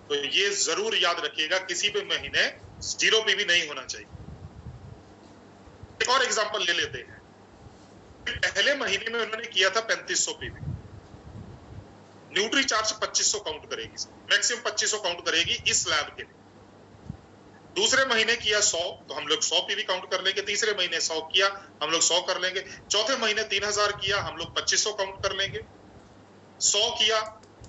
तो ये जरूर याद रखिएगा, किसी भी महीने 0 पीवी नहीं होना चाहिए। एक और एग्जांपल ले लेते हैं। पहले महीने में उन्होंने किया था 3500 पीवी, न्यूट्री चार्ज 2500 काउंट करेगी, मैक्सिमम 2500 काउंट करेगी इस स्लैब के लिए। दूसरे महीने किया 100, तो हम लोग 100 पीवी काउंट कर लेंगे। तीसरे महीने 100 किया, हम लोग 100 कर लेंगे। चौथे महीने 3000 किया, हम लोग 2500 काउंट कर लेंगे। 100 किया,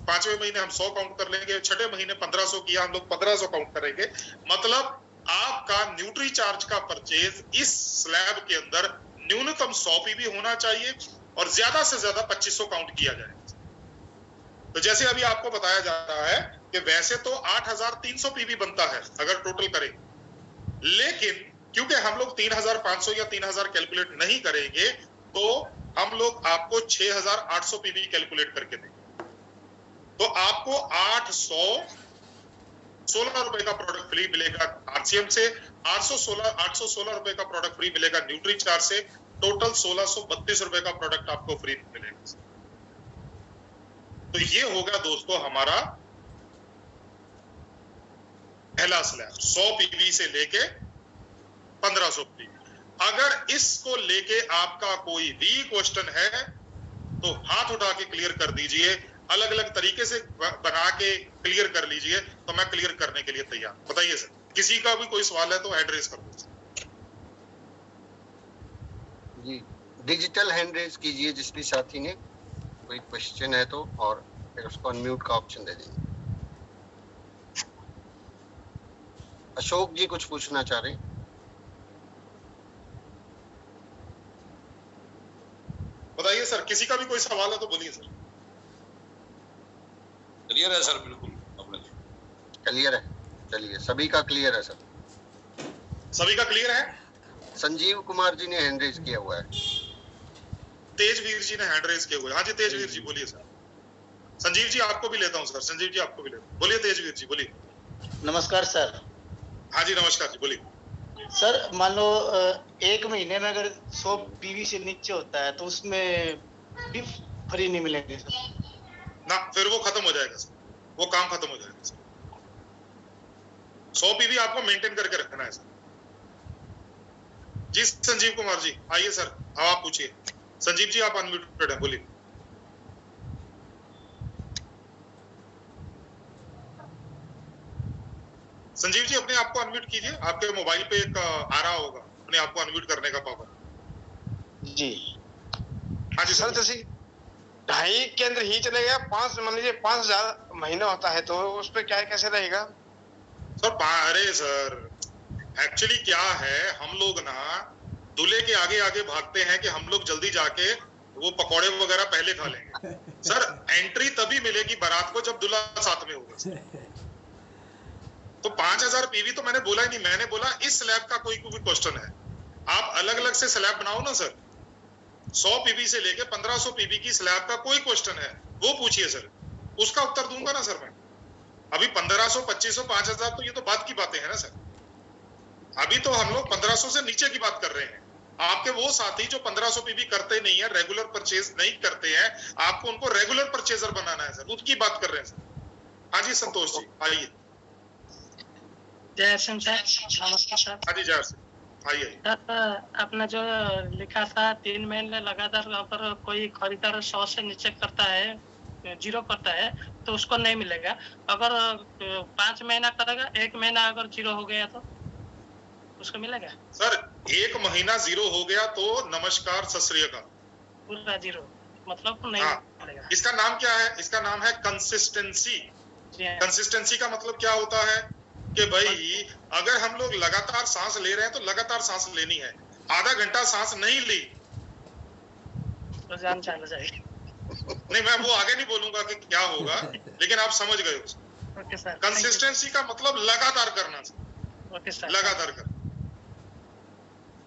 पांचवें महीने हम 100 काउंट कर लेंगे। छठे महीने 1500 किया, हम लोग 1500 काउंट करेंगे। मतलब आपका न्यूट्री चार्ज का परचेज इस स्लैब के अंदर न्यूनतम 100 पीवी होना चाहिए और ज्यादा से ज्यादा 2500 काउंट किया जाए। तो जैसे अभी आपको बताया जा रहा है कि वैसे तो 8300 पीवी बनता है अगर टोटल करें, लेकिन क्योंकि हम लोग 3500 या 3000 कैलकुलेट नहीं करेंगे, तो हम लोग आपको 6800 पीवी कैलकुलेट करके देंगे। तो आपको 816 रुपए का प्रोडक्ट फ्री मिलेगा आरसीएम से, 816 रुपए का प्रोडक्ट फ्री मिलेगा न्यूट्री चार्ज से। टोटल 1632 रुपए का प्रोडक्ट आपको फ्री मिलेगा। तो ये होगा दोस्तों हमारा पहला स्लैब, 100 पीवी से लेके 1500 पीवी। अगर इसको लेके आपका कोई भी क्वेश्चन है तो हाथ उठा के क्लियर कर दीजिए, अलग अलग तरीके से बना के क्लियर कर लीजिए, तो मैं क्लियर करने के लिए तैयार। बताइए सर, किसी का भी कोई सवाल है तो हैंड रेज कर दीजिए जी। डिजिटल हैंड रेज कीजिए जिस भी साथी ने कोई क्वेश्चन है तो, और फिर उसको अनम्यूट का ऑप्शन दे दीजिए। अशोक जी कुछ पूछना चाह रहे हैं? बताइए सर, किसी का भी कोई सवाल है तो बोलिए सर। क्लियर है सर, बिल्कुल अपने क्लियर है। चलिए, सभी का क्लियर है सर? सभी का क्लियर है? संजीव कुमार जी ने हैंड रेज किया हुआ है। तेजवीर जी ने हैंड रेज किए हुए। हाँ जी तेजवीर जी बोलिए सर। संजीव जी आपको भी लेता हूँ सर, संजीव जी आपको भी लेता हूँ। बोलिए तेजवीर जी बोलिए। नमस्कार सर। हाँ जी नमस्कार जी बोलिए। सर मान लो 1 महीने में अगर 100 पीवी से नीचे होता है तो उसमें भी फ्री नहीं मिलेंगे सर? ना फिर वो खत्म हो जाएगा सर, वो काम खत्म हो जाएगा सर। 100 पीवी आपको मेंटेन करके रखना है सर। जी संजीव कुमार जी आइए सर, अब आप पूछिए। संजीव जी आप अनम्यूटेड हैं, बोलिए। संजीव जी अपने आप को अनम्यूट कीजिए, आपके मोबाइल पे एक आ रहा होगा अपने आप को अनम्यूट करने का पावर। जी हाँ जी सर, जैसे 2.5 के अंदर ही चलेगा, 5 मान लीजिए 5,000 महीना होता है तो उस पे क्या कैसे रहेगा सर? अरे सर एक्चुअली क्या है, हम लोग ना दूल्हे के आगे आगे भागते हैं कि हम लोग जल्दी जाके वो पकौड़े वगैरह पहले खा लेंगे। सर एंट्री तभी मिलेगी बारात को जब दूल्हा साथ में होगा। तो 5,000 पीवी तो मैंने बोला ही नहीं, मैंने बोला इस स्लैब का कोई क्वेश्चन है, आप अलग अलग से स्लैब बनाओ ना सर। 100 पीवी से लेके 1500 पीवी की स्लैब का कोई क्वेश्चन है वो पूछिए सर, उसका उत्तर दूंगा ना सर मैं। अभी 1500, 2500, 5,000 तो ये तो बात की बातें हैं ना सर। अभी तो हम लोग 1500 से नीचे की बात कर रहे हैं। आपके वो साथी जो 1500 पीवी करते नहीं है, रेगुलर परचेज नहीं करते हैं, आपको उनको रेगुलर परचेजर बनाना है सर, उसकी बात कर रहे हैं सर। हाँ जी संतोष जी आइए। जय सिंह सर, नमस्कार सर। हाँ जी जय सिंह आइए। आपने जो लिखा था 3 महीने लगातार अगर कोई खरीदार 100 से नीचे करता है, 0 करता है तो उसको नहीं मिलेगा। अगर 5 महीना करेगा, 1 महीना अगर 0 हो गया तो उसको मिलेगा? सर 1 महीना 0 हो गया तो नमस्कार सत श्री अकाल, पूरा 0 मतलब नहीं मिलेगा। इसका नाम क्या है? इसका नाम है कंसिस्टेंसी। कंसिस्टेंसी का मतलब क्या होता है कि भाई अगर हम लोग लगातार सांस ले रहे हैं तो लगातार सांस लेनी है। आधा घंटा सांस नहीं ली तो जान चला जाएगी। नहीं मैं वो आगे नहीं बोलूंगा कि क्या होगा, लेकिन आप समझ गए हो। Okay sir. कंसिस्टेंसी का मतलब लगातार करना सर, ओके सर, लगातार करना।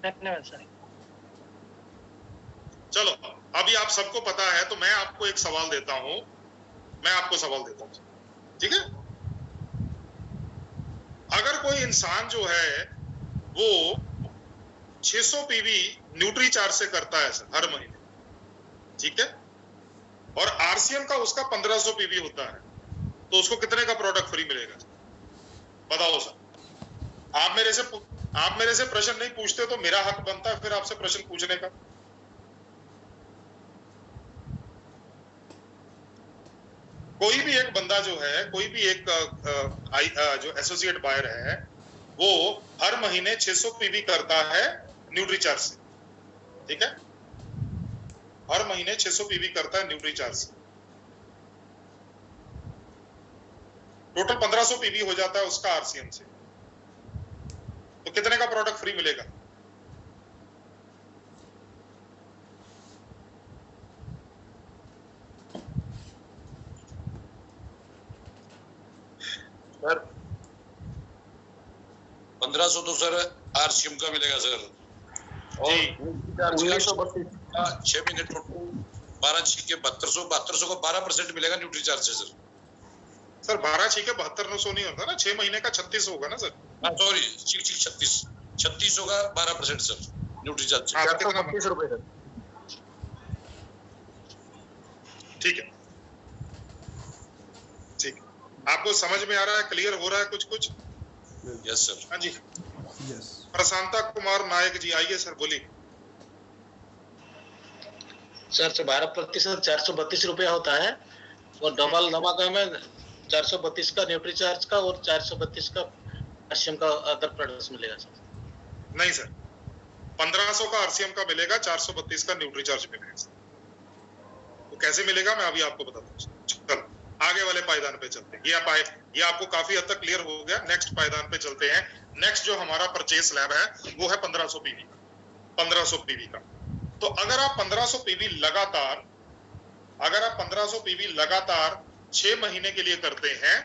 धन्यवाद सर। चलो अभी आप सबको पता है तो मैं आपको एक सवाल देता हूं, मैं आपको सवाल देता हूं, ठीक है? अगर कोई इंसान जो है वो 600 पीवी न्यूट्री चार्ज से करता है सर हर महीने, ठीक है, और आरसीएम का उसका 1500 पीवी होता है, तो उसको कितने का प्रोडक्ट फ्री मिलेगा? बताओ सर। आप मेरे से प्रश्न नहीं पूछते तो मेरा हक बनता है फिर आपसे प्रश्न पूछने का। कोई भी एक बंदा जो है, कोई भी एक जो एसोसिएट बायर है वो हर महीने 600 पीवी करता है न्यूट्री चार्ज से, ठीक है, हर महीने 600 पीवी करता है न्यूट्री चार्ज से। टोटल 1500 पीवी हो जाता है उसका आरसीएम से, तो कितने का प्रोडक्ट फ्री मिलेगा? सर 1500 तो सर आरसीएम का मिलेगा सर, और 1932 का 6 महीने टोटल 12 के 7200 को 12% मिलेगा न्यूट्री चार्ज से सर। सर 12 के 7200 नहीं होता ना, 6 महीने का 36 होगा ना सर। सॉरी 36 होगा 12% सर न्यूट्री चार्ज से। 432 रुपए सर। ठीक है, ठीक है, आपको समझ में आ रहा है, क्लियर हो रहा है कुछ कुछ? Yes sir. हाँ जी यस। प्रशांता कुमार नायक जी आइए सर, बोलिए। सर 12% 432 रुपया होता है, और डबल धमाका में 432 का न्यूट्री चार्ज का और 432 का आरसीएम का अदर प्रोडक्ट्स मिलेगा सर। नहीं सर, 1500 का आरसीएम का मिलेगा, 432 का न्यूट्री चार्ज मिलेगा सर। वो कैसे मिलेगा मैं अभी आपको बताता हूँ। चलो आगे वाले पायदान पे चलते हैं। ये आपको काफी हद तक क्लियर हो गया। नेक्स्ट पायदान पे चलते हैं। नेक्स्ट जो हमारा परचेज स्लैब है वो है 1500 पीवी का, 1500 पीवी का। तो अगर आप 1500 पीवी लगातार 6 महीने के लिए करते हैं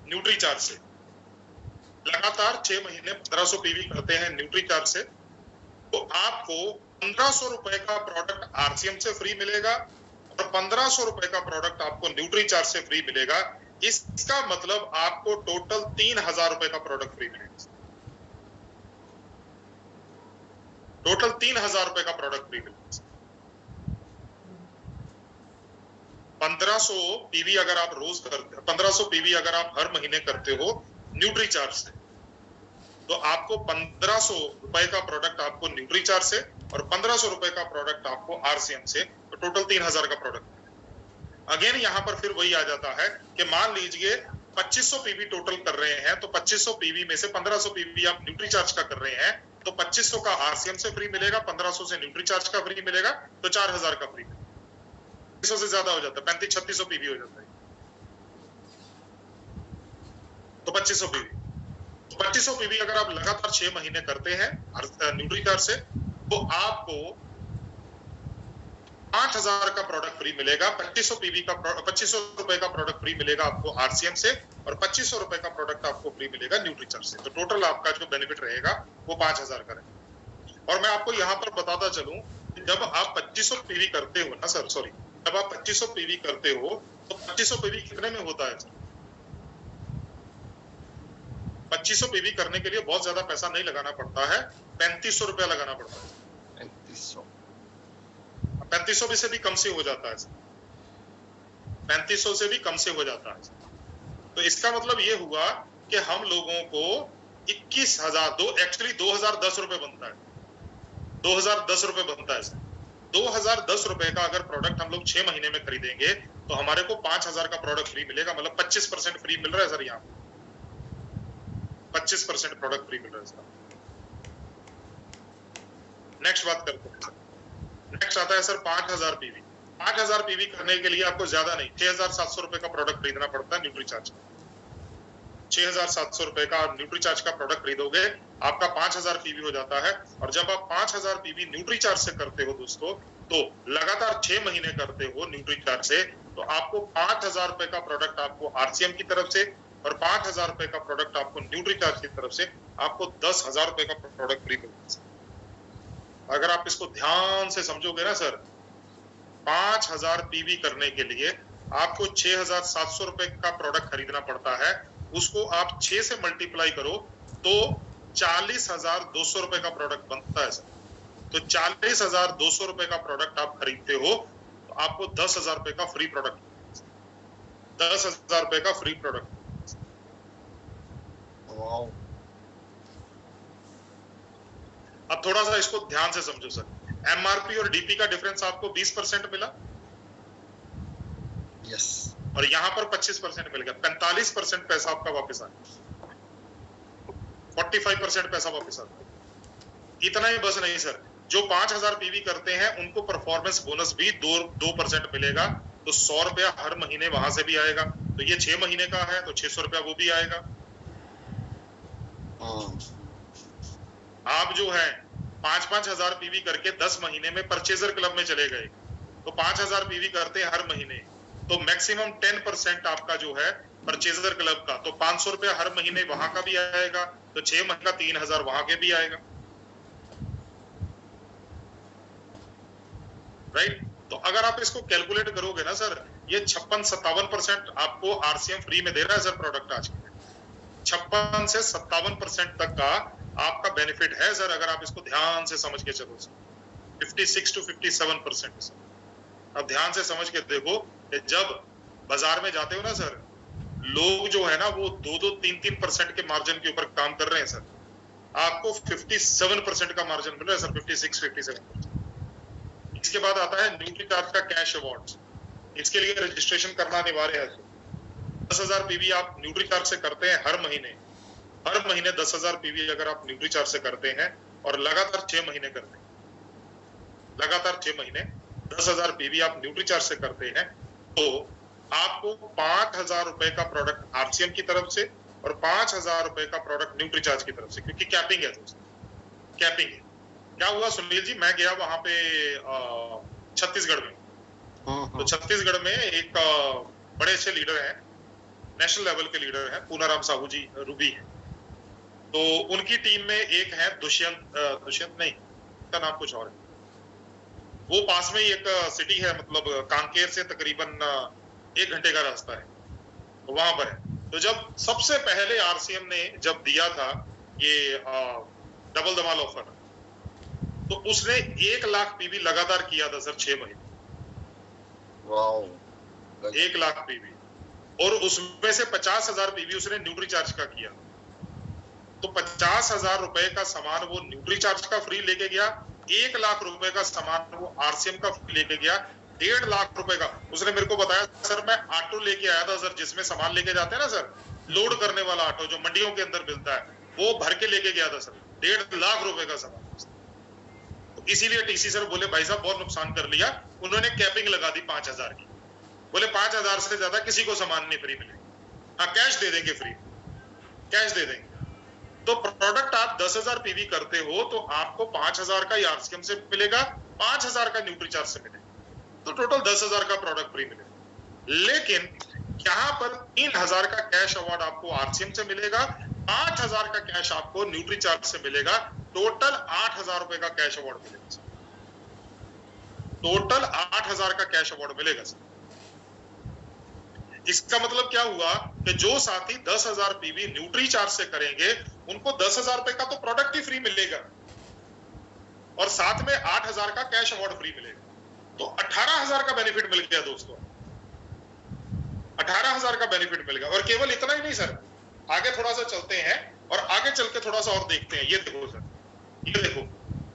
न्यूट्री चार्ज से, लगातार 6 महीने 1500 पीवी करते हैं न्यूट्री चार्ज से, तो आपको 1500 रुपए का प्रोडक्ट आरसीएम से फ्री मिलेगा और 1500 रुपए का प्रोडक्ट आपको न्यूट्रीचार्ज से फ्री मिलेगा। इसका मतलब आपको टोटल 3000 रुपए का प्रोडक्ट फ्री मिलेगा। टोटल 3000 रुपए का प्रोडक्ट फ्री मिलेगा। 1500 पीवी अगर आप रोज करते, 1500 पीवी अगर आप हर महीने करते हो न्यूट्रीचार्ज से, तो आपको 1500 रुपए का प्रोडक्ट आपको न्यूट्रीचार्ज से और 1500 रुपए का प्रोडक्ट आपको आरसीएम से, तो टोटल 3000 का प्रोडक्ट। अगेन यहाँ पर फिर वही आ जाता है कि मान लीजिए 2500 पीवी टोटल कर रहे हैं, तो 2500 पीवी में से 1500 पीवी आप न्यूट्रीचार्ज का कर रहे हैं, तो 2500 का आरसीएम से फ्री मिलेगा, 1500 से न्यूट्रीचार्ज का फ्री मिलेगा, तो 4000 का फ्री मिलेगा। 3500 से ज्यादा हो जाता है, 3500-3600 पीवी हो जाता है, तो 2500 पीवी। 2500 पीवी अगर आप लगातार 6 महीने करते हैं न्यूट्रीचार्ज से, तो आपको 5000 का प्रोडक्ट फ्री मिलेगा। 2500 पीवी का 2500 रुपए का प्रोडक्ट फ्री मिलेगा आपको आरसीएम से और 2500 रुपए का प्रोडक्ट आपको फ्री मिलेगा न्यूट्रीचार्ज से। तो टोटल आपका जो बेनिफिट रहेगा वो 5000 का रहेगा। और मैं आपको यहाँ पर बताता चलूं, जब आप 2500 पीवी करते हो ना सर, सॉरी, जब आप 2500 पीवी करते हो तो 2500 पीवी कितने में होता है सर? 2500 पीवी करने के लिए बहुत ज्यादा पैसा नहीं लगाना पड़ता है, 3500 रुपया लगाना पड़ता है। 3500 से भी कम से हो जाता है, 3500 से भी कम से हो जाता है। तो इसका मतलब ये हुआ कि हम लोगों को 21,000 एक्चुअली 2010 रुपए बनता है, 2010 रुपए बनता है। 2010 रुपए का अगर प्रोडक्ट हम लोग 6 महीने में खरीदेंगे तो हमारे को 5000 का प्रोडक्ट फ्री मिलेगा, मतलब 25% फ्री मिल रहा है सर। यहाँ 25% प्रोडक्ट फ्री मिल रहा है सर। नेक्स्ट बात करते हैं। नेक्स्ट आता है सर 5000 पीवी। 5000 पीवी करने के लिए आपको ज्यादा नहीं, 6700 रुपए का प्रोडक्ट खरीदना पड़ता है न्यूट्रीचार्ज। 6700 रुपए का न्यूट्रीचार्ज का प्रोडक्ट खरीदोगे, आपका 5000 पीवी हो जाता है। और जब आप 5000 पीवी न्यूट्रीचार्ज से करते हो दोस्तों, तो लगातार 6 महीने करते हो न्यूट्रीचार्ज से, तो आपको 5000 रुपए का प्रोडक्ट आपको आरसीएम की तरफ से और 5000 रुपए का प्रोडक्ट आपको न्यूट्रीचार्ज की तरफ से, आपको 10,000 रुपए का प्रोडक्ट फ्री मिलेगा। अगर आप इसको ध्यान से समझोगे ना सर, 5000 पीवी करने के लिए आपको 6700 रुपए का प्रोडक्ट खरीदना पड़ता है। उसको आप 6 से मल्टीप्लाई करो तो 40,200 रुपए का प्रोडक्ट बनता है सर। तो 40,200 रुपए का प्रोडक्ट आप खरीदते हो तो आपको 10,000 रुपए का फ्री प्रोडक्ट, 10,000 रुपए का फ्री प्रोडक्ट। अब थोड़ा सा इसको ध्यान से समझो सर। एमआरपी और डीपी का डिफरेंस आपको 20% मिला, यस, और यहाँ पर 25% मिल गया, 45% पैसा आपका वापस आ गया, 45% पैसा वापस आ गया। इतना ही बस नहीं सर, जो 5000 पीवी करते हैं उनको परफॉर्मेंस बोनस भी 2% मिलेगा। तो 100 रुपया हर महीने वहां से भी आएगा। तो ये 6 महीने का है तो 600 रुपया वो भी आएगा। आप जो है 5-5 हजार पीवी करके 10 महीने में परचेजर क्लब में चले गए, तो 5000 पीवी करते हैं हर महीने, तो मैक्सिमम 10% आपका जो है परचेजर क्लब का, तो 500 रुपया हर महीने वहां का भी आएगा, तो 6 महीने का 3000 वहां के भी आएगा, राइट। तो अगर आप इसको कैलकुलेट करोगे ना सर, ये 56-57% आपको आरसीएम फ्री में दे रहा है सर प्रोडक्ट आज के। 56 से 57% तक का आपका बेनिफिट है सर, अगर आप इसको ध्यान से समझ के चलो सर। 56 to 57% sir. अब ध्यान से समझ के देखो कि जब बाजार में जाते हो ना सर, लोग जो है ना वो 2-2, 3-3% के मार्जिन के ऊपर काम कर रहे हैं सर, आपको 57% का मार्जिन मिल रहा है सर, 56-57%। इसके बाद आता है न्यूट्रीचार्ज का कैश अवार्ड। इसके लिए रजिस्ट्रेशन करना अनिवार्य है। 10,000 पीवी आप न्यूट्रीचार्ज से करते हैं हर महीने 10,000 पीवी अगर आप न्यूट्रीचार्ज से करते हैं और लगातार 6 महीने करते हैं, लगातार 6 महीने 10,000 पीवी आप न्यूट्रीचार्ज से करते हैं, तो आपको 5,000 रुपए का प्रोडक्ट आरसीएम की तरफ से और 5,000 रुपए का प्रोडक्ट न्यूट्रीचार्ज की तरफ से, क्योंकि कैपिंग है दोस्तों, कैपिंग है। क्या हुआ सुनील जी, मैं गया वहां पे छत्तीसगढ़ में, तो छत्तीसगढ़ में एक बड़े अच्छे लीडर हैं, नेशनल लेवल के लीडर हैं, पूनाराम साहू जी रूबी हैं। तो उनकी टीम में एक है दुष्यंत नहीं, का नाम कुछ और है, वो पास में ही एक सिटी है, मतलब कांकेर से तकरीबन 1 घंटे का रास्ता है, तो वहां पर है। तो जब सबसे पहले आरसीएम ने जब दिया था ये डबल धमाल ऑफर, तो उसने 1 लाख पीवी लगातार किया था सर 6 महीने। वाओ, 1 लाख पीवी, और उसमें से 50,000 पीवी उसने न्यूट्री चार्ज का किया। तो 50,000 रुपए का सामान वो न्यूट्री चार्ज का फ्री लेके गया, 1 लाख रुपए का सामान वो आरसीएम का फ्री लेके गया, 1.5 लाख रुपए का उसने मेरे को बताया सर मैं ऑटो लेके आया था सर, जिसमें सामान लेके जाते हैं ना सर, लोड करने वाला ऑटो जो मंडियों के अंदर मिलता है, वो भर के लेके गया था सर, 1.5 लाख रुपए का सामान। तो इसीलिए टीसी सर बोले भाई साहब बहुत नुकसान कर लिया, उन्होंने कैपिंग लगा दी 5,000 की। बोले 5,000 से ज्यादा किसी को सामान नहीं फ्री मिलेगा, हाँ कैश दे देंगे, फ्री कैश दे देंगे। तो प्रोडक्ट आप 10,000 पीवी करते हो तो आपको 5,000 का आरसीएम से मिलेगा, 5,000 का न्यूट्री चार्ज से मिलेगा, तो टोटल 10,000 का प्रोडक्ट फ्री मिलेगा। लेकिन यहाँ पर 3,000 का कैश अवार्ड आपको आरसीएम से मिलेगा, 5,000 का कैश आपको न्यूट्री चार्ज से मिलेगा, टोटल 8,000 रुपए का कैश अवार्ड मिलेगा। टोटल 8,000 का कैश अवार्ड मिलेगा सर। इसका मतलब क्या हुआ कि जो साथी 10,000 पीवी न्यूट्री चार्ज से करेंगे उनको 10,000 रुपए का तो प्रोडक्ट ही फ्री मिलेगा और साथ में 8,000 का कैश अवार्ड फ्री मिलेगा, तो 18,000 का बेनिफिट मिल गया दोस्तों, 18,000 का बेनिफिट मिल गया। और केवल इतना ही नहीं सर, आगे थोड़ा सा चलते हैं और आगे चल के थोड़ा सा और देखते हैं। ये देखो सर, ये देखो,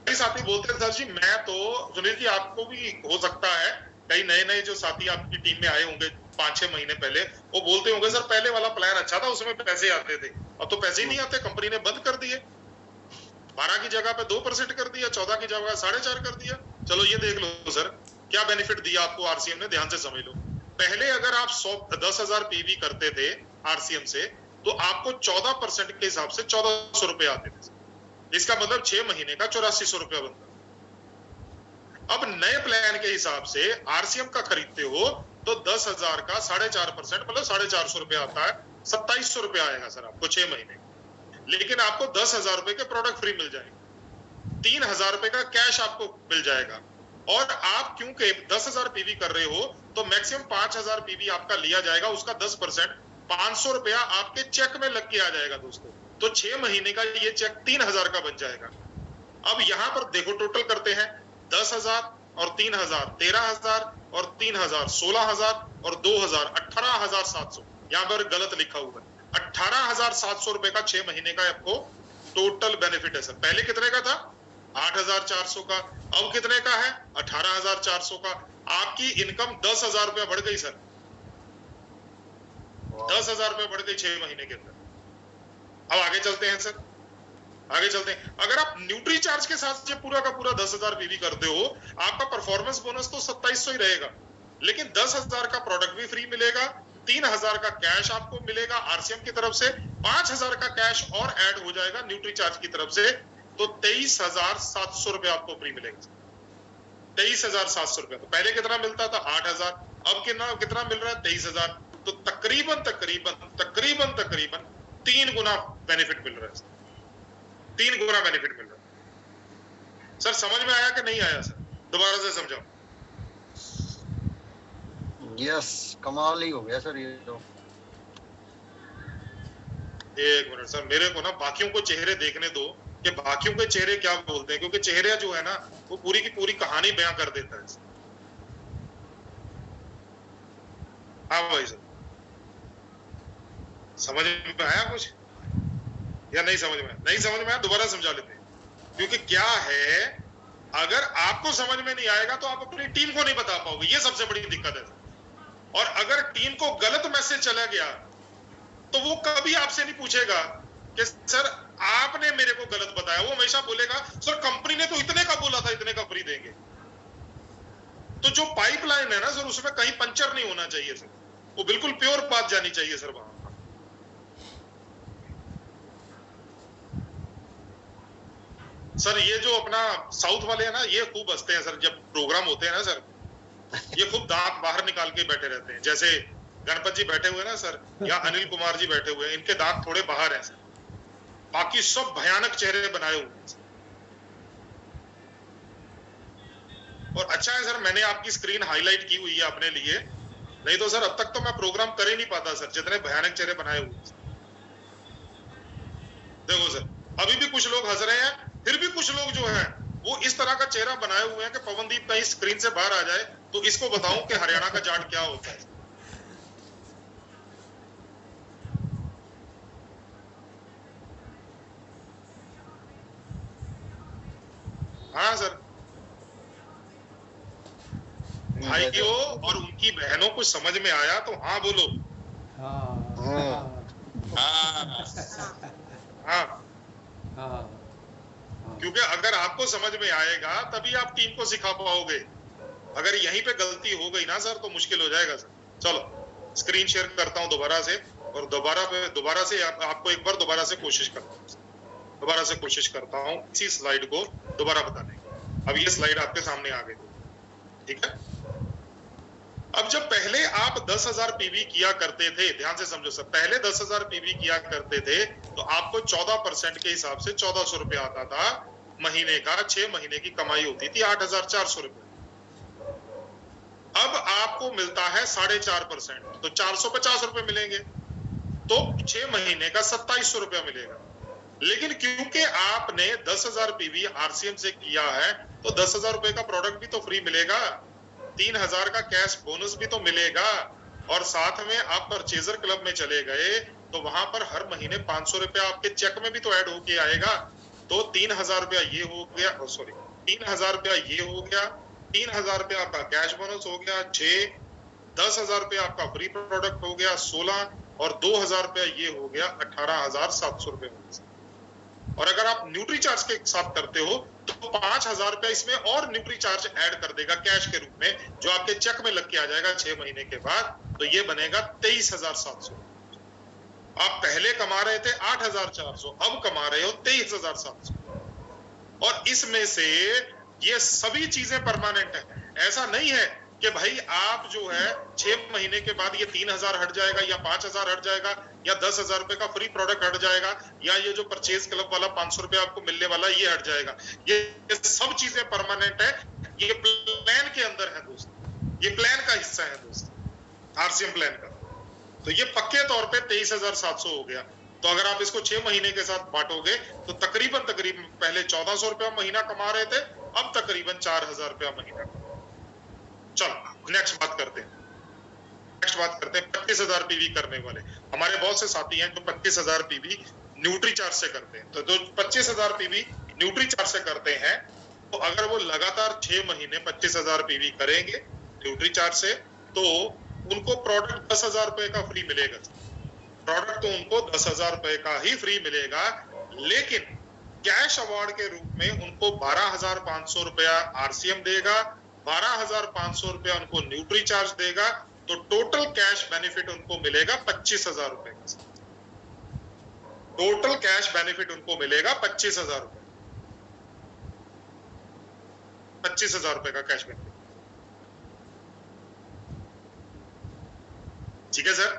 कई साथी बोलते हैं सर जी मैं तो, सुनील जी आपको भी हो सकता है कई नए जो साथी आपकी टीम में आए होंगे 5-6 महीने पहले, वो बोलते होंगे सर पहले वाला प्लान अच्छा था, उसमें पैसे आते थे, अब तो पैसे ही नहीं आते, कंपनी ने बंद कर दिए, 12 की जगह पे 2% कर दिया, 14 की जगह 4.5 कर दिया। चलो ये देख लो सर क्या बेनिफिट दिया आपको आरसीएम ने, ध्यान से समझ लो। पहले अगर आप 10,000 पीवी करते थे आरसीएम से तो आपको 14% के हिसाब से 1,400 रुपए आते थे, इसका मतलब 6 महीने का 8,400 रुपया बनता। अब नए प्लान के हिसाब से आरसीएम का खरीदते हो तो 10,000 का 4.5% मतलब 450 रुपया आता है, 2,700 रुपया आएगा सर आपको 6 महीने। लेकिन आपको 10,000 रुपए के प्रोडक्ट फ्री मिल जाएंगे, 3,000 रुपए का कैश आपको मिल जाएगा, और आप क्योंकि 10,000 पीवी कर रहे हो तो मैक्सिमम 5,000 पीवी आपका लिया जाएगा, उसका 10% 500 रुपया आपके चेक में लग के आ जाएगा दोस्तों। तो 6 महीने का ये चेक 3,000 का बन जाएगा। अब यहां पर देखो टोटल करते हैं, 10,000 और 3,000 13,000 और 3,000 16,000 और 2,000 18,700, यहाँ पर गलत लिखा हुआ है, 18,700 रुपए का 6 महीने का आपको टोटल बेनिफिट है सर। पहले कितने का था? 8,400 का, अब कितने का है? 18,400 का। आपकी इनकम 10,000 रुपया बढ़ गई सर, 10,000 रुपया बढ़ गई 6 महीने के अंदर। अब आगे चलते हैं सर, आगे चलते हैं। अगर आप न्यूट्री चार्ज के साथ ये पूरा का पूरा 10,000 पीवी करते हो, आपका परफॉर्मेंस बोनस तो 2,700 ही रहेगा, लेकिन 10,000 का प्रोडक्ट भी फ्री मिलेगा, 3,000 का कैश आपको मिलेगा आरसीएम की तरफ से, 5,000 का कैश और ऐड हो जाएगा न्यूट्री चार्ज की तरफ से, तो 23,700 रुपए आपको फ्री मिलेगा। 23,700 रुपए। तो पहले कितना मिलता था? 8,000, अब कितना मिल रहा है? 23,000। तो तकरीबन 3 गुना बेनिफिट मिल रहा है, 3 गुना बेनिफिट मिल रहा है। सर समझ में आया कि नहीं आया सर? दोबारा से समझाओ। यस, कमाल ही हो गया सर ये तो। एक मिनट सर, मेरे को ना बाकियों को चेहरे देखने दो कि बाकियों के चेहरे क्या बोलते हैं, क्योंकि चेहरे जो है ना वो पूरी की पूरी कहानी बयां कर देता है। हाँ भाई सर, समझ में आया कुछ या नहीं समझ में? नहीं समझ में आया, दोबारा समझा लेते हैं। क्योंकि क्या है, अगर आपको समझ में नहीं आएगा तो आप अपनी टीम को नहीं बता पाओगे, ये सबसे बड़ी दिक्कत है। और अगर टीम को गलत मैसेज चला गया तो वो कभी आपसे नहीं पूछेगा कि सर आपने मेरे को गलत बताया, वो हमेशा बोलेगा सर कंपनी ने तो इतने का बोला था, इतने का फ्री देंगे। तो जो पाइपलाइन है ना सर, उसमें कहीं पंचर नहीं होना चाहिए सर, वो बिल्कुल प्योर बात जानी चाहिए सर वहां। सर ये जो अपना साउथ वाले हैं ना, ये खूब हंसते हैं सर, जब प्रोग्राम होते हैं ना सर, ये खूब दांत बाहर निकाल के बैठे रहते हैं। जैसे गणपत जी बैठे हुए ना सर, या अनिल कुमार जी बैठे हुए हैं, इनके दांत थोड़े बाहर हैं सर, बाकी सब भयानक चेहरे बनाए हुए हैं। और अच्छा है सर, मैंने आपकी स्क्रीन हाईलाइट की हुई है अपने लिए, नहीं तो सर अब तक तो मैं प्रोग्राम कर ही नहीं पाता सर, जितने भयानक चेहरे बनाए हुए। देखो सर, अभी भी कुछ लोग हंस रहे हैं, फिर भी कुछ लोग जो है वो इस तरह का चेहरा बनाए हुए हैं कि पवनदीप कहीं स्क्रीन से बाहर आ जाए तो इसको बताऊं कि हरियाणा का जाट क्या होता है। हाँ सर, भाइयों और उनकी बहनों को समझ में आया तो हाँ बोलो। हाँ हाँ, क्योंकि अगर आपको समझ में आएगा तभी आप टीम को सिखा पाओगे। अगर यहीं पे गलती हो गई ना सर तो मुश्किल हो जाएगा सर। चलो स्क्रीन शेयर करता हूं दोबारा से, और दोबारा से आपको एक बार दोबारा से कोशिश करता हूं इसी स्लाइड को दोबारा बताने की। अब ये स्लाइड आपके सामने आ गई, ठीक है। अब जब पहले आप 10,000 पीवी किया करते थे, ध्यान से समझो सर, पहले 10,000 पीवी किया करते थे तो आपको 14% के हिसाब से 1400 रुपए आता था महीने का। 6 महीने की कमाई होती थी 8,400 रुपए। अब आपको मिलता है 4.5%, तो 450 रुपए मिलेंगे, तो 6 महीने का 2700 रुपया मिलेगा। लेकिन क्योंकि आपने 10,000 पीवी आरसीएम से किया है तो 10,000 रुपए का प्रोडक्ट भी तो फ्री मिलेगा, 3,000 का कैश बोनस भी तो मिलेगा, और साथ में आप परचेजर क्लब में चले गए तो वहां पर हर महीने 500 रुपया आपके चेक में भी तो ऐड होके आएगा। तो 3,000 रुपया ये हो गया, 3,000 रुपया ये हो गया, 3,000 रुपया आपका कैश बोनस हो गया, 6, 10,000 रुपया आपका फ्री प्रोडक्ट हो गया, 16, और 2,000 रुपया ये हो गया 18,700 रुपए। और अगर आप न्यूट्री चार्ज के साथ करते हो तो 5,000 रुपया इसमें और न्यूट्री चार्ज ऐड कर देगा कैश के रूप में, जो आपके चेक में लग के आ जाएगा 6 महीने के बाद। तो ये बनेगा 23,700। आप पहले कमा रहे थे 8,400, अब कमा रहे हो 23,700। और इसमें से ये सभी चीजें परमानेंट है। ऐसा नहीं है कि भाई आप जो है 6 महीने के बाद ये 3,000 हट जाएगा या 5,000 हट जाएगा या 10,000 रुपए का फ्री प्रोडक्ट हट जाएगा या ये जो परचेज क्लब वाला 500 रुपए आपको मिलने वाला ये हट जाएगा। ये सब चीजें परमानेंट है, ये प्लान के अंदर है दोस्त, ये प्लान का हिस्सा है दोस्त, आरसीएम प्लान का। तो ये पक्के तौर पे 23,700 हो गया। तो अगर आप इसको 6 महीने के साथ बांटोगे तो तकरीबन पहले 1,400 रुपया महीना कमा रहे थे, अब तकरीबन 4,000 रुपया महीना। चलो नेक्स्ट बात करते हैं 25,000 पीवी करने वाले हमारे बहुत से साथी हैं जो 25,000 पीवी न्यूट्री चार्ज से करते हैं। तो जो 25,000 पीवी न्यूट्री चार्ज से करते हैं, तो अगर वो लगातार 6 महीने 25,000 पीवी करेंगे न्यूट्री चार्ज से, तो उनको प्रोडक्ट 10,000 रुपए का फ्री मिलेगा। प्रोडक्ट तो उनको 10,000 रुपए का ही फ्री मिलेगा, लेकिन कैश अवार्ड के रूप में उनको 12,500 रुपया आरसीएम देगा, 12,500 रुपया उनको न्यूट्री चार्ज देगा। तो टोटल कैश बेनिफिट उनको मिलेगा 25,000 रुपए का। टोटल कैश बेनिफिट उनको मिलेगा 25,000 रुपए, 25,000 रुपए का कैश बेनिफिट। ठीक है सर,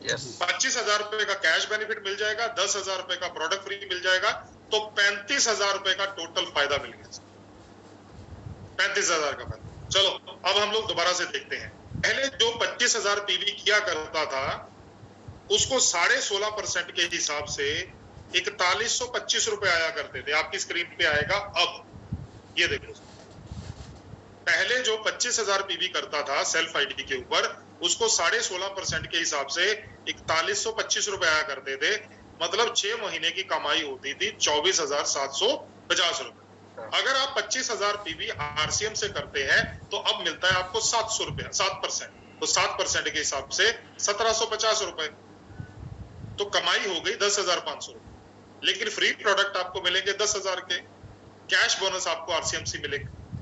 यस 25,000 रुपए का कैश बेनिफिट मिल जाएगा, 10,000 रुपए का प्रोडक्ट फ्री मिल जाएगा, तो 35,000 रुपए का टोटल फायदा मिल गया। 35,000 का फायदा। चलो अब हम लोग दोबारा से देखते हैं। पहले जो 25,000 पीवी किया करता था उसको 16.5% के हिसाब से 4125 रुपए आया करते थे। आपकी स्क्रीन पे आएगा अब, ये देखो। पहले जो 25,000 पीवी करता था सेल्फ आईडी के ऊपर, उसको 16.5% के हिसाब से 4125 रुपए आया करते थे। मतलब 6 महीने की कमाई होती थी 24,750 रुपए। अगर आप 25,000 पीवी आरसीएम से करते हैं तो अब मिलता है आपको 700 रुपया, 7%। तो 7% के हिसाब से 1,750 रुपए। तो कमाई हो गई 10,500 रुपए। लेकिन फ्री प्रोडक्ट आपको मिलेंगे 10,000 के, कैश बोनस आपको आरसीएम से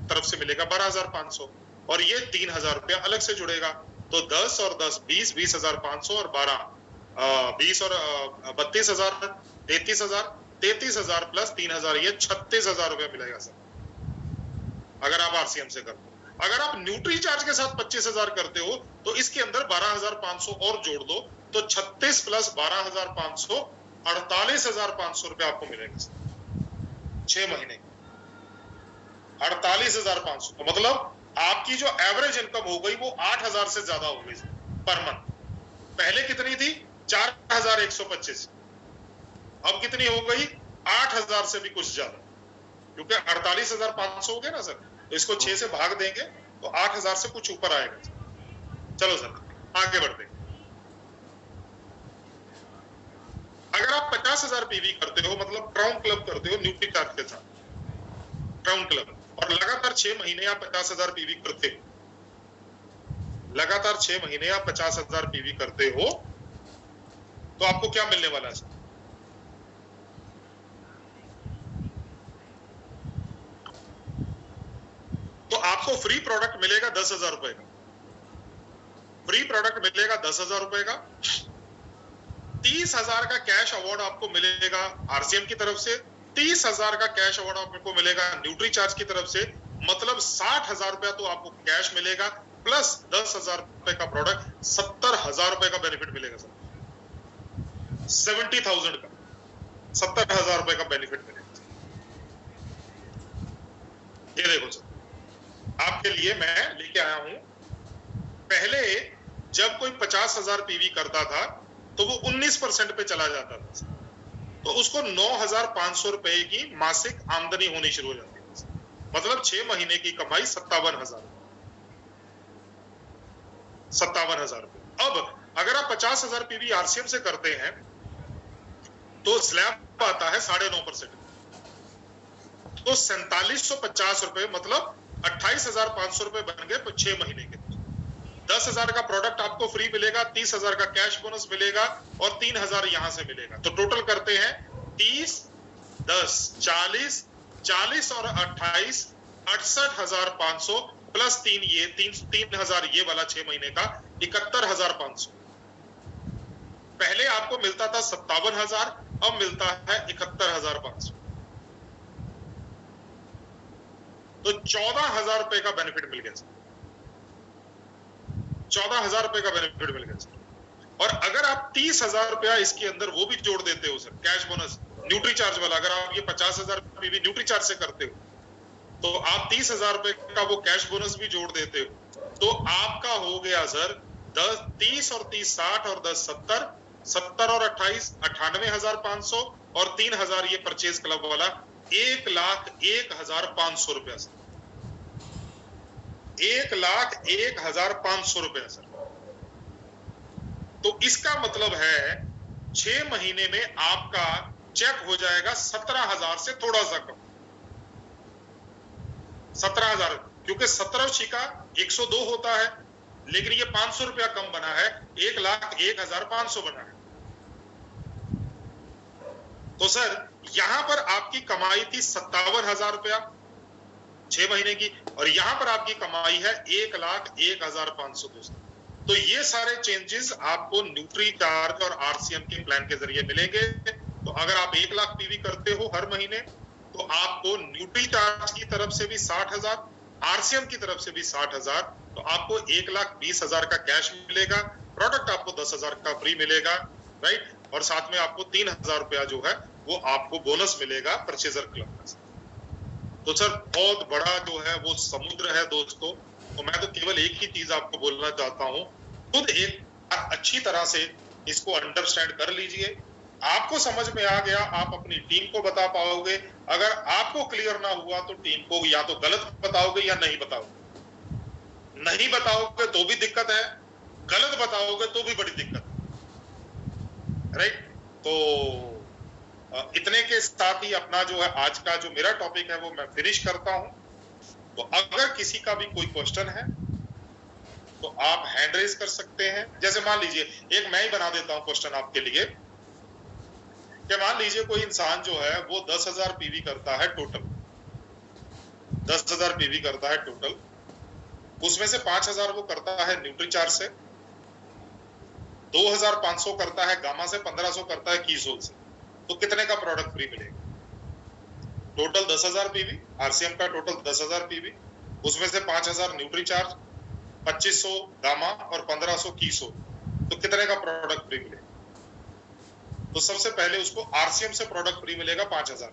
तरफ से मिलेगा 12,500, और ये 3,000 रुपया अलग से जुड़ेगा। तो 10 और 10 20, 20,500 और 12 20 और 32,000 33,000, 33,000 प्लस 3,000 ये 36,000 रुपया मिलेगा सर अगर आप आरसीएम से करते हो। अगर आप न्यूट्री चार्ज के साथ 25,000 करते हो तो इसके अंदर 12,500 और जोड़ दो, तो 36 प्लस 12,500 48,500 रुपया आपको मिलेगा सर 6 महीने। 48,500, तो मतलब आपकी जो एवरेज इनकम हो गई वो 8,000 से ज्यादा हो गई पर मंथ। पहले कितनी थी? 4,125, अब कितनी हो गई? 8,000 से भी कुछ ज्यादा, क्योंकि 48,500 हो गया ना सर, तो इसको 6 से भाग देंगे तो 8,000 से कुछ ऊपर आएगा। चलो सर आगे बढ़ते हैं। अगर आप 50,000 पीवी करते हो, मतलब क्राउन क्लब करते हो न्यूट्रीचार्ज के साथ, क्राउन क्लब, और लगातार 6 महीने आप 50,000 पीवी करते हो, लगातार 6 महीने आप 50,000 पीवी करते हो, तो आपको क्या मिलने वाला है? तो आपको फ्री प्रोडक्ट मिलेगा 10,000 रुपए का, फ्री प्रोडक्ट मिलेगा 10,000 रुपए का। 30,000 का कैश अवार्ड आपको मिलेगा आरसीएम की तरफ से, 30,000 का कैश अवार्ड आपको मिलेगा न्यूट्रीचार्ज की तरफ से, मतलब 60,000 रुपया तो आपको कैश मिलेगा, प्लस 10,000 रुपए का प्रोडक्ट, 70,000 रुपए का बेनिफिट मिलेगा सर। 70,000 का 70,000 रुपए का बेनिफिट मिलेगा। ये देखो सर, आपके लिए मैं लेके आया हूं। पहले जब कोई 50,000 पीवी करता था तो वो 19% पे चला जाता था, तो उसको 9,500 रुपए की मासिक आमदनी होनी शुरू हो जाती थी, मतलब 6 महीने की कमाई 57,000 रुपए। अब अगर आप 50,000 पीवी आरसीएम से करते हैं तो स्लैब आता है 9.5%, तो 4750 रुपए, मतलब 28,500 रुपए बन गए 6 महीने के। 10,000 का प्रोडक्ट आपको फ्री मिलेगा, 30,000 का कैश बोनस मिलेगा और 3,000 यहां से मिलेगा, तो टोटल करते हैं 30, 10, 40, 40 और 28, 68,500 प्लस 3 ये 3,000 ये वाला 6 महीने का 71,500। पहले आपको मिलता था 57,000, अब मिलता है 71,500, तो 14,000 रुपए का बेनिफिट मिल गया सर, 14,000 रुपए का बेनिफिट मिल गया सर। और अगर आप 30,000 रुपया इसके अंदर वो भी जोड़ देते हो सर, कैश बोनस न्यूट्रीचार्ज वाला, अगर आप ये 50,000 पीवी न्यूट्रीचार्ज से करते हो तो आप 30,000 रुपए का वो कैश बोनस भी जोड़ देते हो, तो आपका हो गया सर 10, 30 और 30 60 और 10 70, 70 और 28 98,500 और 3,000 ये परचेज क्लब वाला 1,01,500 रुपया सर, 1,01,500 रुपया सर। तो इसका मतलब है 6 महीने में आपका चेक हो जाएगा 17,000 से थोड़ा सा कम, 17,000, क्योंकि 17 छिका 102 होता है, लेकिन ये 500 रुपया कम बना है, 1,01,500 बना है। तो सर यहां पर आपकी कमाई थी 57,000 रुपया 6 महीने की, और यहां पर आपकी कमाई है 1,01,500 दोस्तों। तो ये सारे चेंजेस आपको न्यूट्रीचार्ज और आरसीएम के प्लान के जरिए मिलेंगे। तो अगर आप 1 लाख पीवी करते हो हर महीने, तो आपको न्यूट्रीचार्ज की तरफ से भी 60,000, आरसीएम की तरफ से भी 60,000, तो आपको 1,20,000 का कैश मिलेगा, प्रोडक्ट आपको 10,000 का फ्री मिलेगा, राइट, और साथ में आपको 3,000 रुपया जो है वो आपको बोनस मिलेगा परचेजर क्लब का। तो सर बहुत बड़ा जो है वो समुद्र है दोस्तों। तो मैं तो केवल एक ही चीज आपको बोलना चाहता हूँ, खुद एक अच्छी तरह से इसको अंडरस्टैंड कर लीजिए, आपको समझ में आ गया, आप अपनी टीम को बता पाओगे। अगर आपको क्लियर ना हुआ तो टीम को या तो गलत बताओगे या नहीं बताओगे। नहीं बताओगे तो भी दिक्कत है, गलत बताओगे तो भी बड़ी दिक्कत है, राइट। तो इतने के साथ ही अपना जो है आज का जो मेरा टॉपिक है वो मैं फिनिश करता हूं। तो अगर किसी का भी कोई क्वेश्चन है तो आप हैंड रेज कर सकते हैं। जैसे मान लीजिए एक मैं ही बना देता हूं क्वेश्चन आपके लिए, कि मान लीजिए कोई इंसान जो है वो 10,000 पीवी करता है टोटल, 10,000 पीवी करता है टोटल, उसमें से 5,000 वो करता है न्यूट्रीचार्ज से, 2,500 करता है गामा से, 1,500 करता है कीसोल से, तो कितने का प्रोडक्ट फ्री मिलेगा? टोटल 10,000 पीवी, आरसीएम का टोटल 10,000 पीवी, उसमें से 5,000 न्यूट्रीचार्ज, 2,500 गामा और 1,500 कीसो, तो कितने का प्रोडक्ट फ्री मिलेगा? तो सबसे पहले उसको आरसीएम से प्रोडक्ट फ्री मिलेगा 5,000,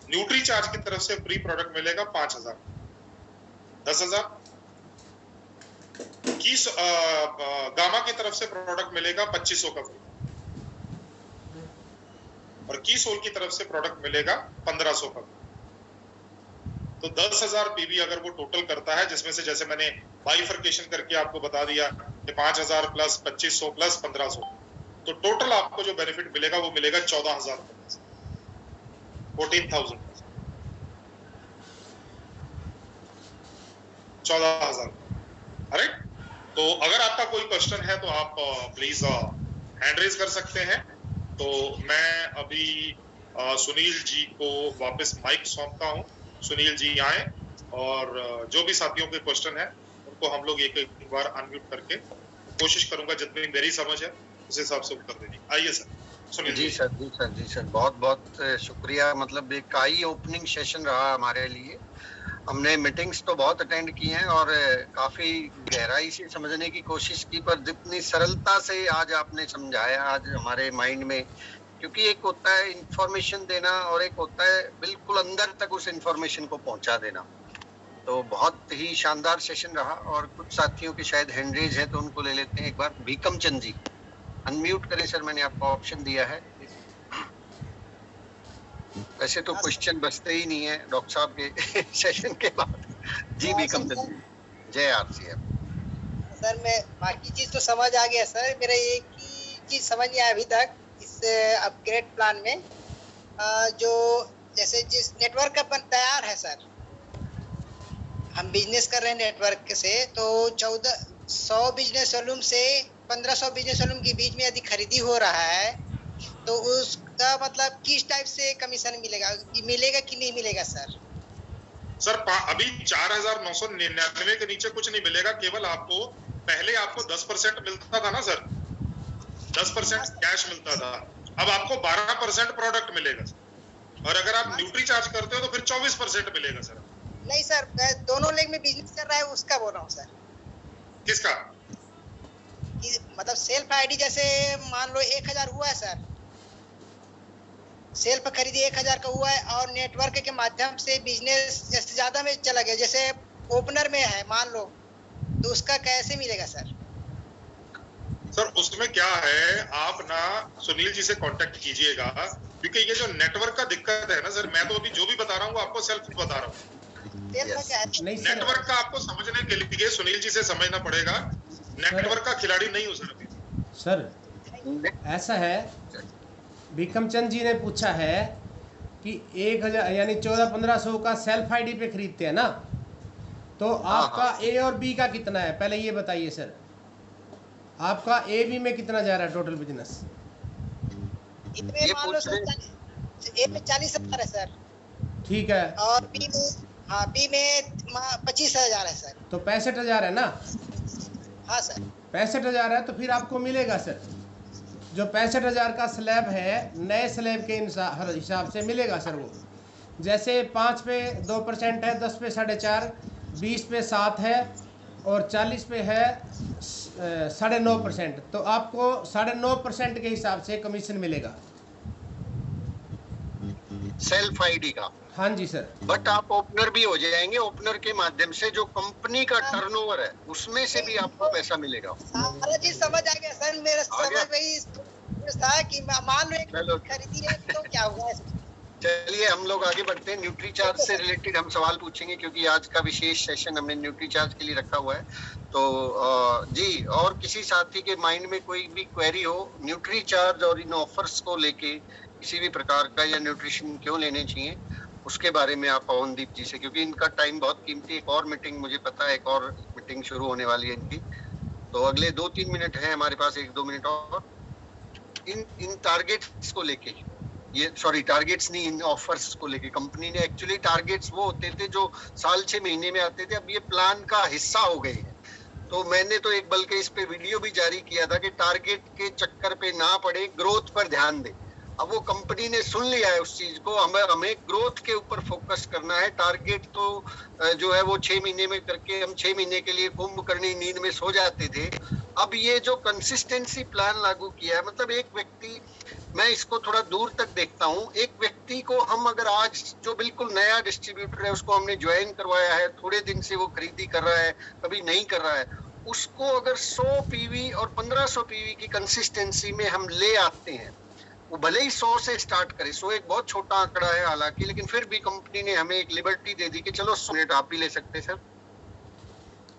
न्यूट्री चार्ज की तरफ से फ्री प्रोडक्ट मिलेगा 5,000, 10,000 की गामा की तरफ से प्रोडक्ट मिलेगा 2,500 का फ्री, और की सोल की तरफ से प्रोडक्ट मिलेगा 1,500 का। तो 10,000 पीवी अगर वो टोटल करता है, जिसमें से जैसे मैंने बाइफर्केशन करके आपको बता दिया कि 5,000 प्लस 2,500 प्लस 1,500, तो टोटल आपको जो बेनिफिट मिलेगा वो मिलेगा 14,000, 14,000, 14,000। राइट। तो अगर आपका कोई क्वेश्चन है तो आप प्लीज हैंड रेज कर सकते हैं। तो मैं अभी सुनील जी को वापस माइक सौंपता हूं। सुनील जी आए और जो भी साथियों के क्वेश्चन है उनको हम लोग एक बार अनम्यूट करके कोशिश करूंगा जितनी मेरी समझ है उस हिसाब से उत्तर देने। आइए सर। सुनील जी सर, जी सर, जी सर, बहुत बहुत शुक्रिया। मतलब एक आई ओपनिंग सेशन रहा हमारे लिए। हमने मीटिंग्स तो बहुत अटेंड की हैं और काफी गहराई से समझने की कोशिश की, पर जितनी सरलता से आज आपने समझाया आज हमारे माइंड में, क्योंकि एक होता है इंफॉर्मेशन देना और एक होता है बिल्कुल अंदर तक उस इंफॉर्मेशन को पहुंचा देना। तो बहुत ही शानदार सेशन रहा। और कुछ साथियों के शायद हैंड रेज है तो उनको ले लेते हैं एक बार। भीकम चंद जी अनम्यूट करें सर, मैंने आपको ऑप्शन दिया है। वैसे तो क्वेश्चन बचते ही नहीं है डॉक्टर साहब के सेशन के बाद। जी भीकम चंद जी, जय आरसीएम। सर मैं बाकी चीज तो समझ आ गया सर, मेरा एक ही चीज समझ नहीं आया अभी तक इस अपग्रेड प्लान में। जो जैसे जिस नेटवर्क का तैयार है सर, हम बिजनेस कर रहे हैं नेटवर्क से, तो 1,400 बिजनेस वॉल्यूम से 1,500 बिजनेस वॉल्यूम के बीच में यदि खरीदी हो रहा है तो उसका मतलब किस टाइप से कमीशन मिलेगा, मिलेगा कि नहीं मिलेगा सर? सर अभी 4,999 के नीचे कुछ नहीं मिलेगा। केवल आपको पहले आपको 10% मिलता था ना सर, 10% कैश मिलता था। अब आपको 12% प्रोडक्ट मिलेगा और अगर आप न्यूट्री चार्ज करते हो तो फिर 24% मिलेगा सर। नहीं सर, मैं दोनों लेग में बिजनेस कर रहा है उसका बोल रहा हूँ सर। किसका? मतलब सेल्फ आईडी जैसे मान लो 1,000 हुआ है सर, सेल्फ खरीदी 1,000 का हुआ है और नेटवर्क के माध्यम से बिजनेस जैसे ज्यादा में चला गया, जैसे ओपनर में है मान लो, तो उसका कैसे मिलेगा सर? सर उसमें क्या है, आप ना सुनील जी से कांटेक्ट कीजिएगा, क्योंकि ये जो नेटवर्क का दिक्कत है ना सर, मैं तो अभी जो भी बता रहा हूँ आपको सेल्फ बता रहा हूँ। नेटवर्क का आपको समझने के लिए सुनील जी से समझना पड़ेगा। नेटवर्क का खिलाड़ी नहीं हूँ सर अभी। सर ऐसा है, भीकम चंद जी ने पूछा है कि 1,000 यानी 1400-1500 का सेल्फ आईडी पे खरीदते हैं ना, तो आपका ए और बी का कितना है पहले ये बताइए सर। आपका ए बी में कितना जा रहा है टोटल बिजनेस? इतने मान लो सर, ए में 40,000 है सर। ठीक है। और बी में, हाँ बी में 25,000 है सर। तो 65,000 है ना? हाँ सर 65,000 है तो फिर आपको मिलेगा सर जो 65,000 का स्लैब है, नए स्लैब के हिसाब से मिलेगा सर। वो जैसे 5 पे 2% है, 10 पे 4.5%, 20 पे 7 है और 40 पे है 9.5%, तो आपको 9.5% के हिसाब से कमीशन मिलेगा सेल्फ आईडी का। हाँ जी सर। बट आप ओपनर भी हो जाएंगे, ओपनर के माध्यम से जो कंपनी का टर्नओवर है उसमें से भी आपको पैसा मिलेगा। सारा चीज समझ आ गया सर, मेरा समझ वही था कि मान लो एक खरीदी है तो क्या हुआ। चलिए हम लोग आगे बढ़ते हैं। न्यूट्री चार्ज से रिलेटेड हम सवाल पूछेंगे क्योंकि आज का विशेष सेशन हमने न्यूट्री चार्ज के लिए रखा हुआ है। तो जी, और किसी साथी के माइंड में कोई भी क्वेरी हो न्यूट्री चार्ज और इन ऑफर्स को लेके किसी भी प्रकार का, या न्यूट्रिशन क्यों लेने चाहिए उसके बारे में आप पवनदीप जी से, क्योंकि इनका टाइम बहुत कीमती। एक और मीटिंग मुझे पता है, एक और मीटिंग शुरू होने वाली है इनकी, तो अगले 2-3 मिनट है हमारे पास, 1-2 मिनट और। इन टारगेट्स को लेके, ये सॉरी टारगेट्स नहीं, इन ऑफर्स को लेके कंपनी ने, एक्चुअली टारगेट्स वो होते थे जो साल 6 महीने में आते थे, अब ये प्लान का हिस्सा हो गए हैं। तो मैंने तो एक बल्कि इस पे वीडियो भी जारी किया था कि टारगेट के चक्कर पे ना पड़े, ग्रोथ पर ध्यान दें। अब वो कंपनी ने सुन लिया है उस चीज को, हमें ग्रोथ के ऊपर फोकस करना है। टारगेट तो जो है वो 6 महीने में करके हम 6 महीने के लिए कुंभकर्णी नींद में सो जाते थे। अब ये जो कंसिस्टेंसी प्लान लागू किया है, मतलब एक व्यक्ति मैं इसको थोड़ा दूर तक देखता हूँ। एक व्यक्ति को हम अगर आज जो बिल्कुल नया डिस्ट्रीब्यूटर है उसको हमने ज्वाइन करवाया है, थोड़े दिन से वो खरीदी कर रहा है, कभी नहीं कर रहा है, उसको अगर 100 पीवी और 1500 पीवी की कंसिस्टेंसी में हम ले आते हैं, वो भले ही 100 से स्टार्ट करे, 100 एक बहुत छोटा आंकड़ा है हालांकि, लेकिन फिर भी कंपनी ने हमें एक लिबर्टी दे दी कि चलो 100 मिनट आप भी ले सकते हैं सर।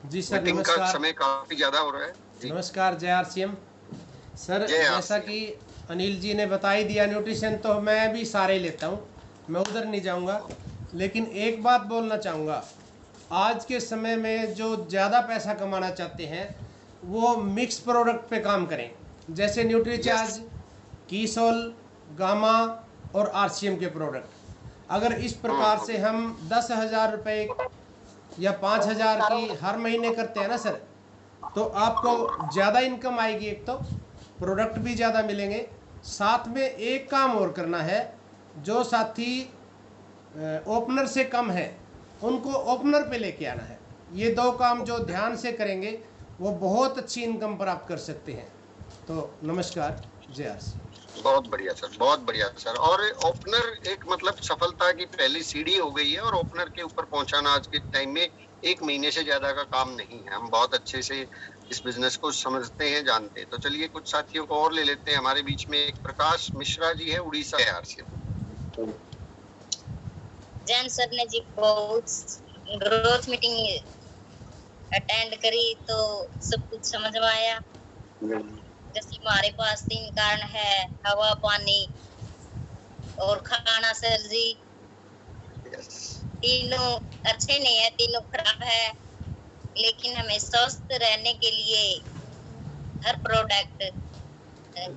जी सर, मीटिंग का नमस्कार। समय काफी ज्यादा हो रहा है। नमस्कार जय आरसीएम सर। जैसा कि अनिल जी ने बता ही दिया, न्यूट्रिशन तो मैं भी सारे लेता हूँ, मैं उधर नहीं जाऊँगा, लेकिन एक बात बोलना चाहूँगा, आज के समय में जो ज़्यादा पैसा कमाना चाहते हैं वो मिक्स प्रोडक्ट पे काम करें, जैसे न्यूट्रीचार्ज, कीसोल, गामा और आरसीएम के प्रोडक्ट। अगर इस प्रकार से हम 10,000 रुपये या 5,000 की हर महीने करते हैं ना सर, तो आपको ज़्यादा इनकम आएगी, एक तो प्रोडक्ट भी ज़्यादा मिलेंगे। साथ में एक काम और करना है, जो साथी ओपनर से कम है उनको ओपनर पे लेके आना है। ये दो काम जो ध्यान से करेंगे वो बहुत अच्छी इनकम प्राप्त कर सकते हैं। तो नमस्कार, जय आरसी। बहुत बढ़िया सर, बहुत बढ़िया सर। और ओपनर एक मतलब सफलता की पहली सीढ़ी हो गई है, और ओपनर के ऊपर पहुंचाना आज के टाइम में 1 महीने से ज्यादा का काम नहीं है। हम बहुत अच्छे से इस बिजनेस को समझते हैं, जानते हैं। तो चलिए कुछ साथियों को और ले लेते हैं। हमारे बीच में एक प्रकाश मिश्रा जी है, उड़ीसा बिहार से। जैन सर ने जी बहुत ग्रोथ मीटिंग अटेंड करी तो सब कुछ समझ में आया। जैसे हमारे पास 3 कारण है, हवा, पानी और खाना सर जी। तीनों अच्छे नहीं है, तीनों खराब है, लेकिन हमें स्वस्थ रहने के लिए हर प्रोडक्ट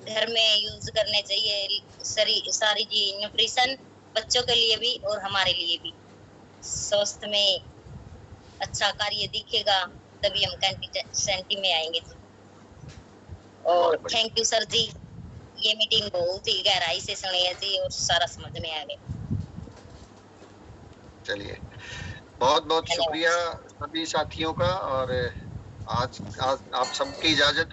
घर में यूज करने चाहिए। सारी जी न्यूट्रिशन बच्चों के लिए भी और हमारे लिए भी। स्वास्थ्य में अच्छा कार्य दिखेगा तभी हम कंसिस्टेंसी में आएंगे जी। और थैंक यू सर जी, ये मीटिंग बहुत ही गहराई से सुनी है जी और सारा समझ में आ गया। चलिए बहुत बहुत शुक्रिया सभी साथियों का। और आज आप सबकी इजाजत